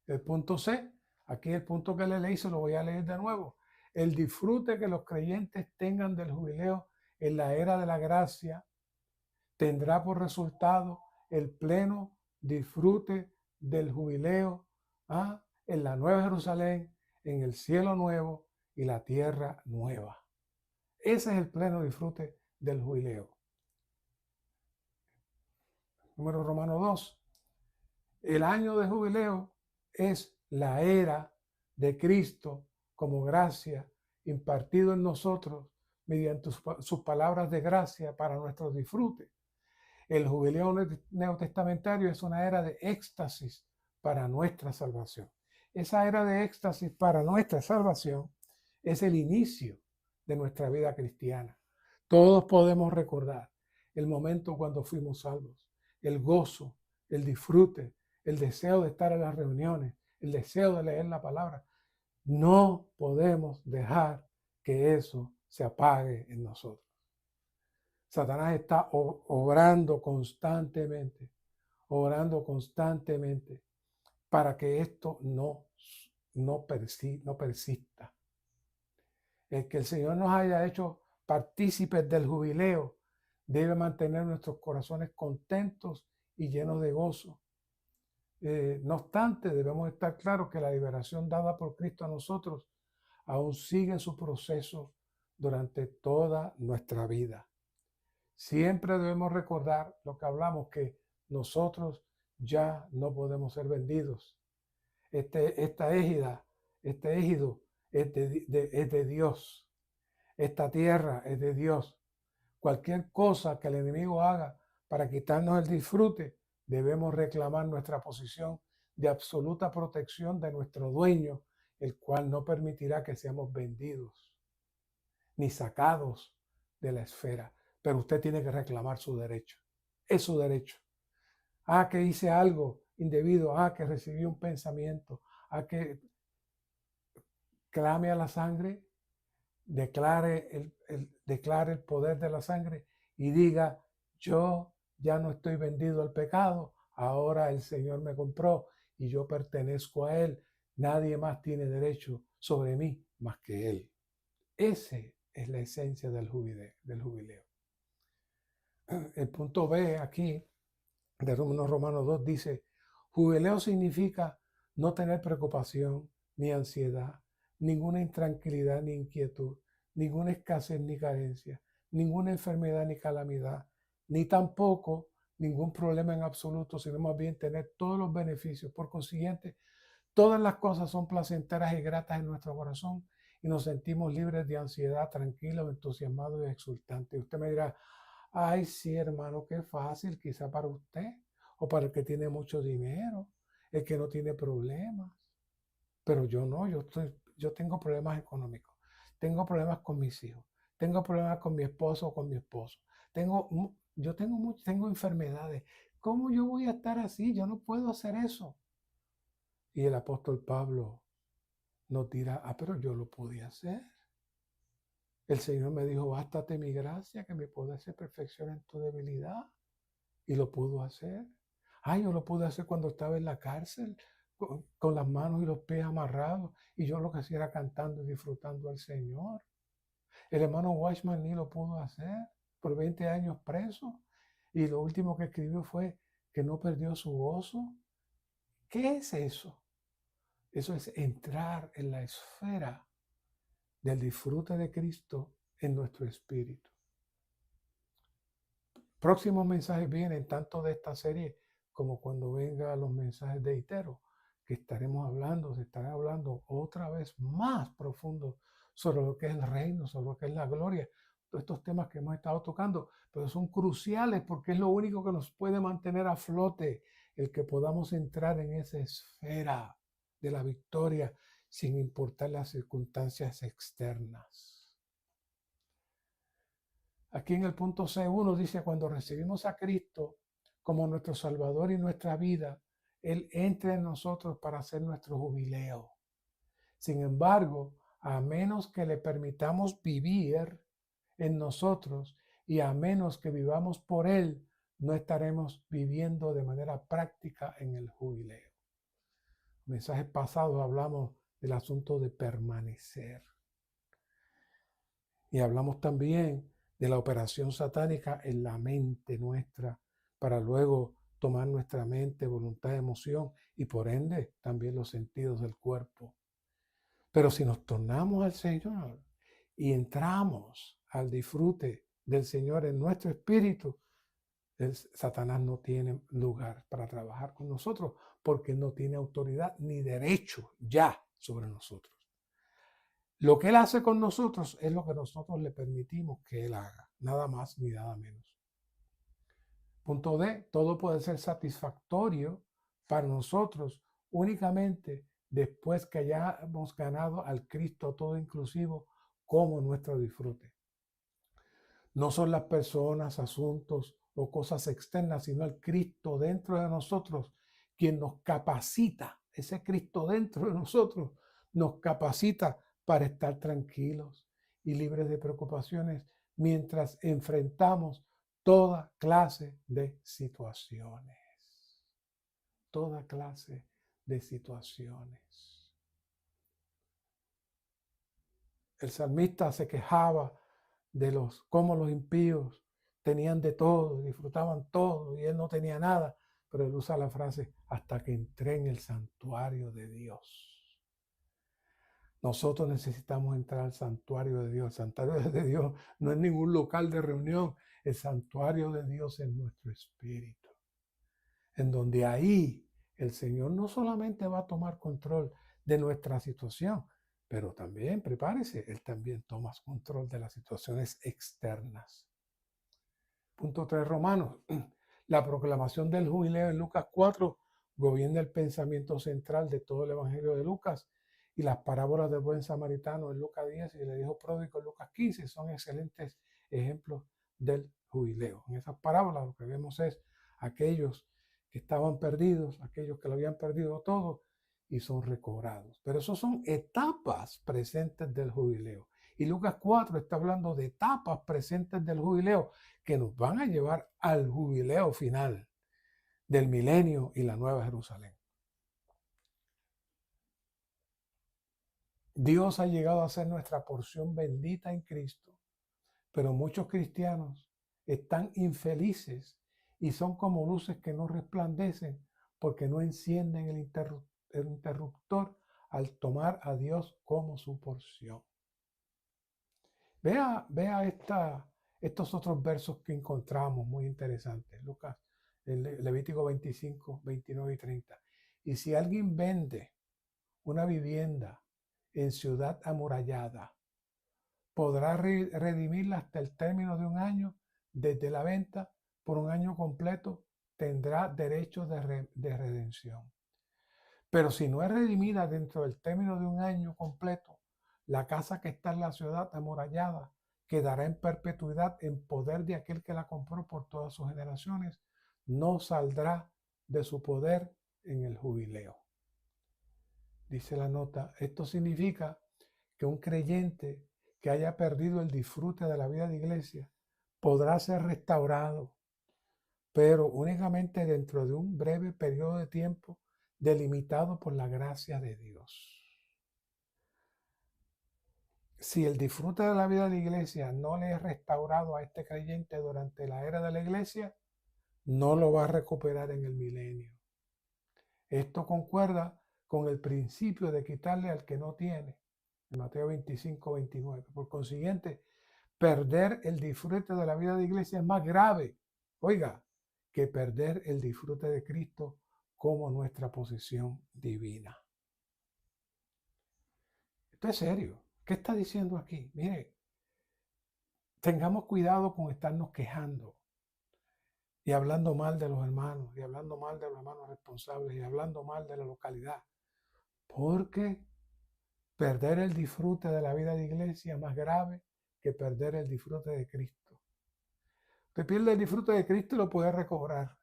El punto C, aquí el punto que le leí se lo voy a leer de nuevo. El disfrute que los creyentes tengan del jubileo en la era de la gracia tendrá por resultado el pleno disfrute del jubileo en la Nueva Jerusalén, en el cielo nuevo y la tierra nueva. Ese es el pleno disfrute del jubileo. Número romano 2. El año de jubileo es la era de Cristo como gracia impartido en nosotros mediante sus palabras de gracia para nuestro disfrute. El jubileo neotestamentario es una era de éxtasis para nuestra salvación. Esa era de éxtasis para nuestra salvación es el inicio de nuestra vida cristiana. Todos podemos recordar el momento cuando fuimos salvos, el gozo, el disfrute, el deseo de estar en las reuniones, el deseo de leer la palabra. No podemos dejar que eso se apague en nosotros. Satanás está obrando constantemente para que esto no persista. El que el Señor nos haya hecho partícipes del jubileo debe mantener nuestros corazones contentos y llenos de gozo. No obstante, debemos estar claros que la liberación dada por Cristo a nosotros aún sigue su proceso durante toda nuestra vida. Siempre debemos recordar lo que hablamos, que nosotros ya no podemos ser vendidos. Este ejido es de Dios. Esta tierra es de Dios. Cualquier cosa que el enemigo haga para quitarnos el disfrute, debemos reclamar nuestra posición de absoluta protección de nuestro dueño, el cual no permitirá que seamos vendidos ni sacados de la esfera. Pero usted tiene que reclamar su derecho. Es su derecho. Que hice algo indebido. Que recibí un pensamiento. Que clame a la sangre, declare el poder de la sangre y diga: yo ya no estoy vendido al pecado, ahora el Señor me compró y yo pertenezco a Él. Nadie más tiene derecho sobre mí más que Él. Ese es la esencia del jubileo. El punto B aquí de Romanos 2 dice: jubileo significa no tener preocupación ni ansiedad, ninguna intranquilidad ni inquietud, ninguna escasez ni carencia, ninguna enfermedad ni calamidad, ni tampoco ningún problema en absoluto, sino más bien tener todos los beneficios. Por consiguiente, todas las cosas son placenteras y gratas en nuestro corazón y nos sentimos libres de ansiedad, tranquilos, entusiasmados y exultantes. Y usted me dirá: ay, sí, hermano, qué fácil, quizá para usted o para el que tiene mucho dinero, el que no tiene problemas. Pero yo no, yo tengo problemas económicos, tengo problemas con mis hijos, tengo problemas con mi esposo o con mi esposo, tengo enfermedades. ¿Cómo yo voy a estar así? Yo no puedo hacer eso. Y el apóstol Pablo nos dirá: pero yo lo podía hacer. El Señor me dijo: bástate mi gracia, que mi poder se perfecciona en tu debilidad. Y lo pudo hacer. Yo lo pude hacer cuando estaba en la cárcel, con las manos y los pies amarrados, y yo lo que hacía era cantando y disfrutando al Señor. El hermano Watchman Nee lo pudo hacer por 20 años preso, y lo último que escribió fue que no perdió su gozo. ¿Qué es eso? Eso es entrar en la esfera del disfrute de Cristo en nuestro espíritu. Próximos mensajes vienen, tanto de esta serie como cuando vengan los mensajes de Itero, que se estará hablando otra vez más profundo sobre lo que es el reino, sobre lo que es la gloria. Todos estos temas que hemos estado tocando, pero son cruciales porque es lo único que nos puede mantener a flote, el que podamos entrar en esa esfera de la victoria sin importar las circunstancias externas. Aquí en el punto C1 dice: cuando recibimos a Cristo como nuestro Salvador y nuestra vida, Él entra en nosotros para hacer nuestro jubileo. Sin embargo, a menos que le permitamos vivir en nosotros y a menos que vivamos por Él, no estaremos viviendo de manera práctica en el jubileo. En mensajes pasados hablamos del asunto de permanecer. Y hablamos también de la operación satánica en la mente nuestra, para luego tomar nuestra mente, voluntad, emoción y por ende también los sentidos del cuerpo. Pero si nos tornamos al Señor y entramos al disfrute del Señor en nuestro espíritu, Satanás no tiene lugar para trabajar con nosotros porque no tiene autoridad ni derecho ya sobre nosotros. Lo que Él hace con nosotros es lo que nosotros le permitimos que Él haga, nada más ni nada menos. Punto D, todo puede ser satisfactorio para nosotros únicamente después que hayamos ganado al Cristo todo inclusivo como nuestro disfrute. No son las personas, asuntos o cosas externas, sino el Cristo dentro de nosotros quien nos capacita. Ese Cristo dentro de nosotros nos capacita para estar tranquilos y libres de preocupaciones mientras enfrentamos toda clase de situaciones. Toda clase de situaciones. El salmista se quejaba de cómo los impíos tenían de todo, disfrutaban todo y él no tenía nada, pero él usa la frase hasta que entré en el santuario de Dios. Nosotros necesitamos entrar al santuario de Dios. El santuario de Dios no es ningún local de reunión, el santuario de Dios es nuestro espíritu, en donde ahí el Señor no solamente va a tomar control de nuestra situación, pero también, prepárese, Él también toma control de las situaciones externas. Punto 3, Romanos. La proclamación del jubileo en Lucas 4 gobierna el pensamiento central de todo el Evangelio de Lucas, y las parábolas del buen samaritano en Lucas 10 y el hijo pródigo en Lucas 15 son excelentes ejemplos del jubileo. En esas parábolas lo que vemos es aquellos que estaban perdidos, aquellos que lo habían perdido todo y son recobrados. Pero eso son etapas presentes del jubileo. Y Lucas 4 está hablando de etapas presentes del jubileo que nos van a llevar al jubileo final del milenio y la nueva Jerusalén. Dios ha llegado a ser nuestra porción bendita en Cristo, pero muchos cristianos están infelices y son como luces que no resplandecen porque no encienden el interruptor al tomar a Dios como su porción. Vea estos otros versos que encontramos muy interesantes. Levítico 25, 29 y 30. Y si alguien vende una vivienda en ciudad amurallada, podrá redimirla hasta el término de un año desde la venta. Por un año completo tendrá derecho de redención. Pero si no es redimida dentro del término de un año completo, la casa que está en la ciudad amurallada quedará en perpetuidad en poder de aquel que la compró por todas sus generaciones. No saldrá de su poder en el jubileo. Dice la nota, esto significa que un creyente que haya perdido el disfrute de la vida de iglesia podrá ser restaurado, pero únicamente dentro de un breve periodo de tiempo delimitado por la gracia de Dios. Si el disfrute de la vida de la iglesia no le es restaurado a este creyente durante la era de la iglesia, no lo va a recuperar en el milenio. Esto concuerda con el principio de quitarle al que no tiene, en Mateo 25, 29. Por consiguiente, perder el disfrute de la vida de iglesia es más grave, oiga, que perder el disfrute de Cristo como nuestra posición divina. Esto es serio. ¿Qué está diciendo aquí? Mire, tengamos cuidado con estarnos quejando y hablando mal de los hermanos, y hablando mal de los hermanos responsables, y hablando mal de la localidad. Porque perder el disfrute de la vida de iglesia es más grave que perder el disfrute de Cristo. Usted pierde el disfrute de Cristo y lo puede recobrar.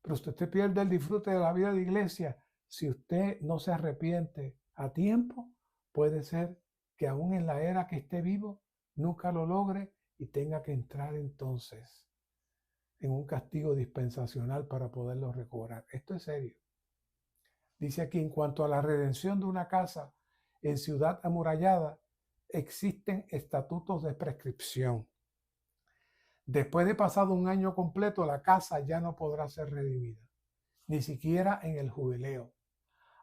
Pero usted pierde el disfrute de la vida de iglesia, si usted no se arrepiente a tiempo, puede ser que aún en la era que esté vivo, nunca lo logre y tenga que entrar entonces en un castigo dispensacional para poderlo recobrar. Esto es serio. Dice aquí, en cuanto a la redención de una casa en ciudad amurallada, existen estatutos de prescripción. Después de pasado un año completo, la casa ya no podrá ser redimida, ni siquiera en el jubileo.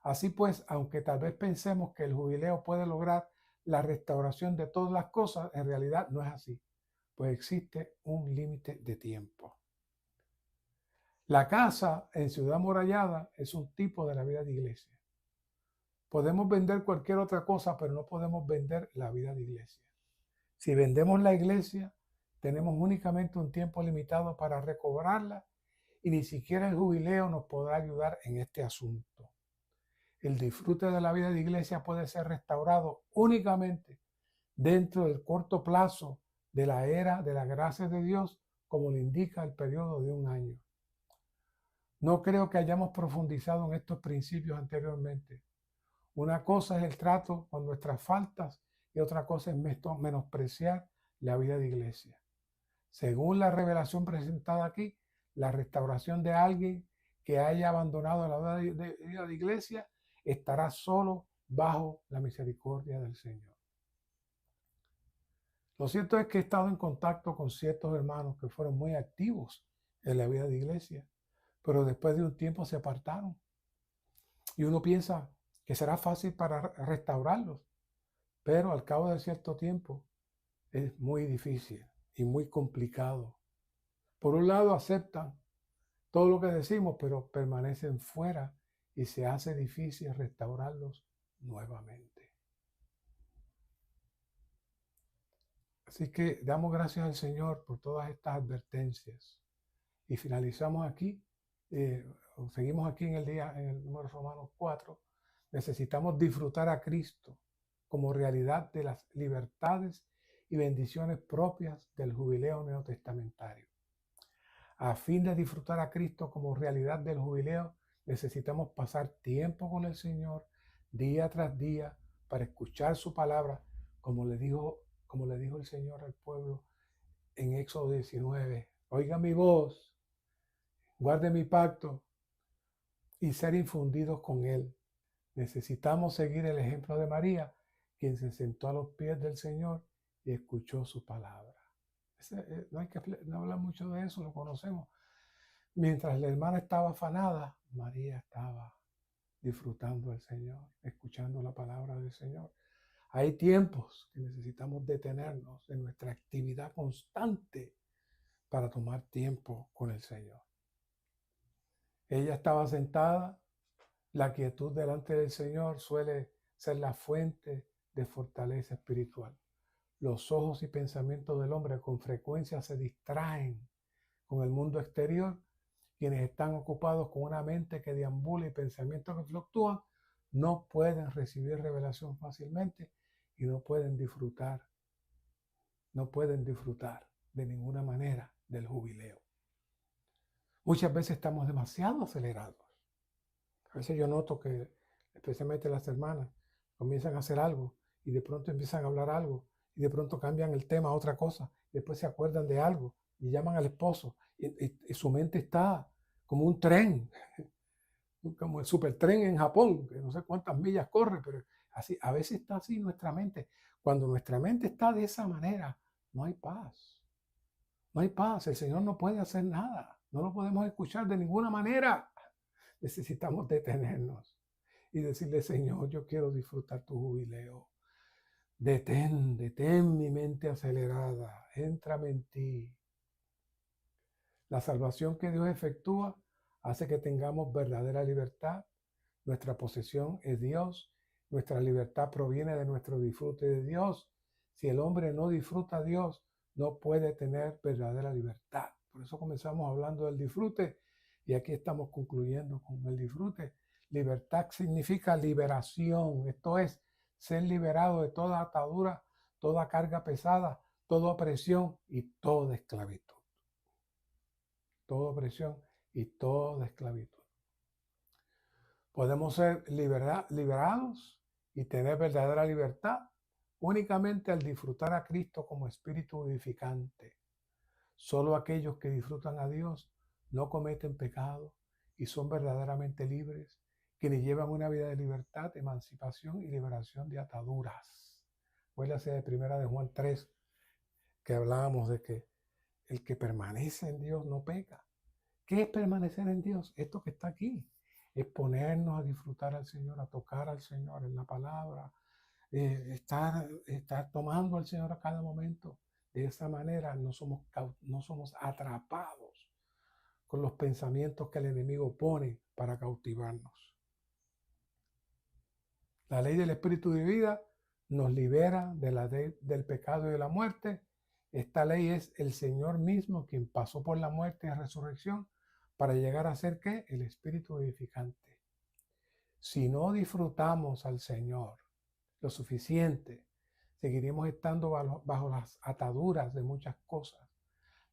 Así pues, aunque tal vez pensemos que el jubileo puede lograr la restauración de todas las cosas, en realidad no es así, pues existe un límite de tiempo. La casa en ciudad amurallada es un tipo de la vida de iglesia. Podemos vender cualquier otra cosa, pero no podemos vender la vida de iglesia. Si vendemos la iglesia, tenemos únicamente un tiempo limitado para recobrarla y ni siquiera el jubileo nos podrá ayudar en este asunto. El disfrute de la vida de iglesia puede ser restaurado únicamente dentro del corto plazo de la era de la gracia de Dios, como lo indica el periodo de un año. No creo que hayamos profundizado en estos principios anteriormente. Una cosa es el trato con nuestras faltas y otra cosa es menospreciar la vida de iglesia. Según la revelación presentada aquí, la restauración de alguien que haya abandonado la vida de iglesia estará solo bajo la misericordia del Señor. Lo cierto es que he estado en contacto con ciertos hermanos que fueron muy activos en la vida de iglesia, pero después de un tiempo se apartaron. Y uno piensa que será fácil para restaurarlos, pero al cabo de cierto tiempo es muy difícil y muy complicado. Por un lado aceptan todo lo que decimos, pero permanecen fuera y se hace difícil restaurarlos nuevamente. Así que damos gracias al Señor por todas estas advertencias. Y finalizamos aquí, seguimos aquí en el número Romanos 4. Necesitamos disfrutar a Cristo como realidad de las libertades y bendiciones propias del jubileo neotestamentario. A fin de disfrutar a Cristo como realidad del jubileo, necesitamos pasar tiempo con el Señor día tras día para escuchar su palabra, como le dijo el Señor al pueblo en Éxodo 19. Oiga mi voz, guarde mi pacto y ser infundidos con él. Necesitamos seguir el ejemplo de María, quien se sentó a los pies del Señor y escuchó su palabra. No hay que hablar mucho de eso, lo conocemos. Mientras la hermana estaba afanada, María estaba disfrutando del Señor, escuchando la palabra del Señor. Hay tiempos que necesitamos detenernos en nuestra actividad constante para tomar tiempo con el Señor. Ella estaba sentada. La quietud delante del Señor suele ser la fuente de fortaleza espiritual. Los ojos y pensamientos del hombre con frecuencia se distraen con el mundo exterior. Quienes están ocupados con una mente que deambula y pensamientos que fluctúan no pueden recibir revelación fácilmente y no pueden disfrutar de ninguna manera del jubileo. Muchas veces estamos demasiado acelerados. A veces yo noto que, especialmente las hermanas, comienzan a hacer algo y de pronto empiezan a hablar algo y de pronto cambian el tema a otra cosa. Después se acuerdan de algo y llaman al esposo y su mente está como un tren, como el supertren en Japón, que no sé cuántas millas corre, pero así, a veces está así nuestra mente. Cuando nuestra mente está de esa manera, no hay paz. No hay paz, el Señor no puede hacer nada, no lo podemos escuchar de ninguna manera. Necesitamos detenernos y decirle, Señor, yo quiero disfrutar tu jubileo. Detén mi mente acelerada, éntrame en ti. La salvación que Dios efectúa hace que tengamos verdadera libertad. Nuestra posesión es Dios. Nuestra libertad proviene de nuestro disfrute de Dios. Si el hombre no disfruta a Dios, no puede tener verdadera libertad. Por eso comenzamos hablando del disfrute y aquí estamos concluyendo con el disfrute. Libertad significa liberación. Esto es ser liberado de toda atadura, toda carga pesada, toda opresión y toda esclavitud. Toda opresión y toda esclavitud. Podemos ser liberados y tener verdadera libertad únicamente al disfrutar a Cristo como espíritu vivificante. Solo aquellos que disfrutan a Dios no cometen pecado y son verdaderamente libres, quienes llevan una vida de libertad, emancipación y liberación de ataduras. Acuérdase de 1 de Juan 3, que hablábamos de que el que permanece en Dios no peca. ¿Qué es permanecer en Dios? Esto que está aquí. Es ponernos a disfrutar al Señor, a tocar al Señor en la palabra, estar tomando al Señor a cada momento. De esa manera no somos atrapados con los pensamientos que el enemigo pone para cautivarnos. La ley del Espíritu de vida nos libera de la ley del pecado y de la muerte. Esta ley es el Señor mismo quien pasó por la muerte y la resurrección para llegar a ser ¿qué? El Espíritu edificante. Si no disfrutamos al Señor lo suficiente, seguiremos estando bajo las ataduras de muchas cosas.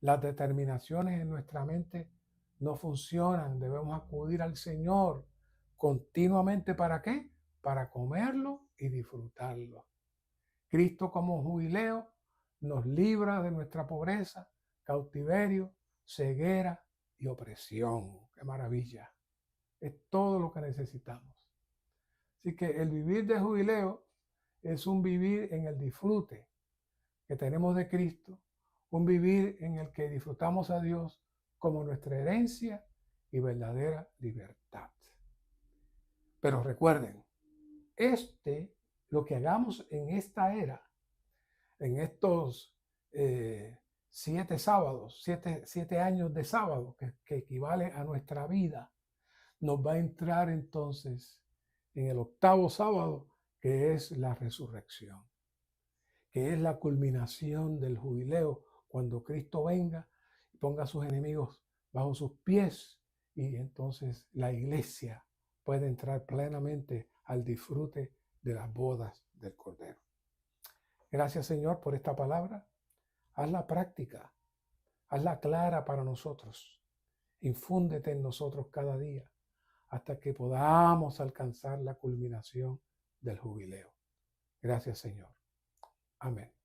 Las determinaciones en nuestra mente no funcionan. Debemos acudir al Señor continuamente. ¿Para qué? Para comerlo y disfrutarlo. Cristo como jubileo nos libra de nuestra pobreza, cautiverio, ceguera y opresión. ¡Qué maravilla! Es todo lo que necesitamos. Así que el vivir de jubileo es un vivir en el disfrute que tenemos de Cristo, un vivir en el que disfrutamos a Dios como nuestra herencia y verdadera libertad. Pero recuerden, lo que hagamos en esta era, en estos 7 sábados, 7 años de sábado, que equivale a nuestra vida, nos va a entrar entonces en el 8º sábado, que es la resurrección, que es la culminación del jubileo, cuando Cristo venga y ponga a sus enemigos bajo sus pies, y entonces la iglesia puede entrar plenamente al disfrute de las bodas del Cordero. Gracias, Señor, por esta palabra. Hazla práctica, hazla clara para nosotros. Infúndete en nosotros cada día hasta que podamos alcanzar la culminación del jubileo. Gracias, Señor. Amén.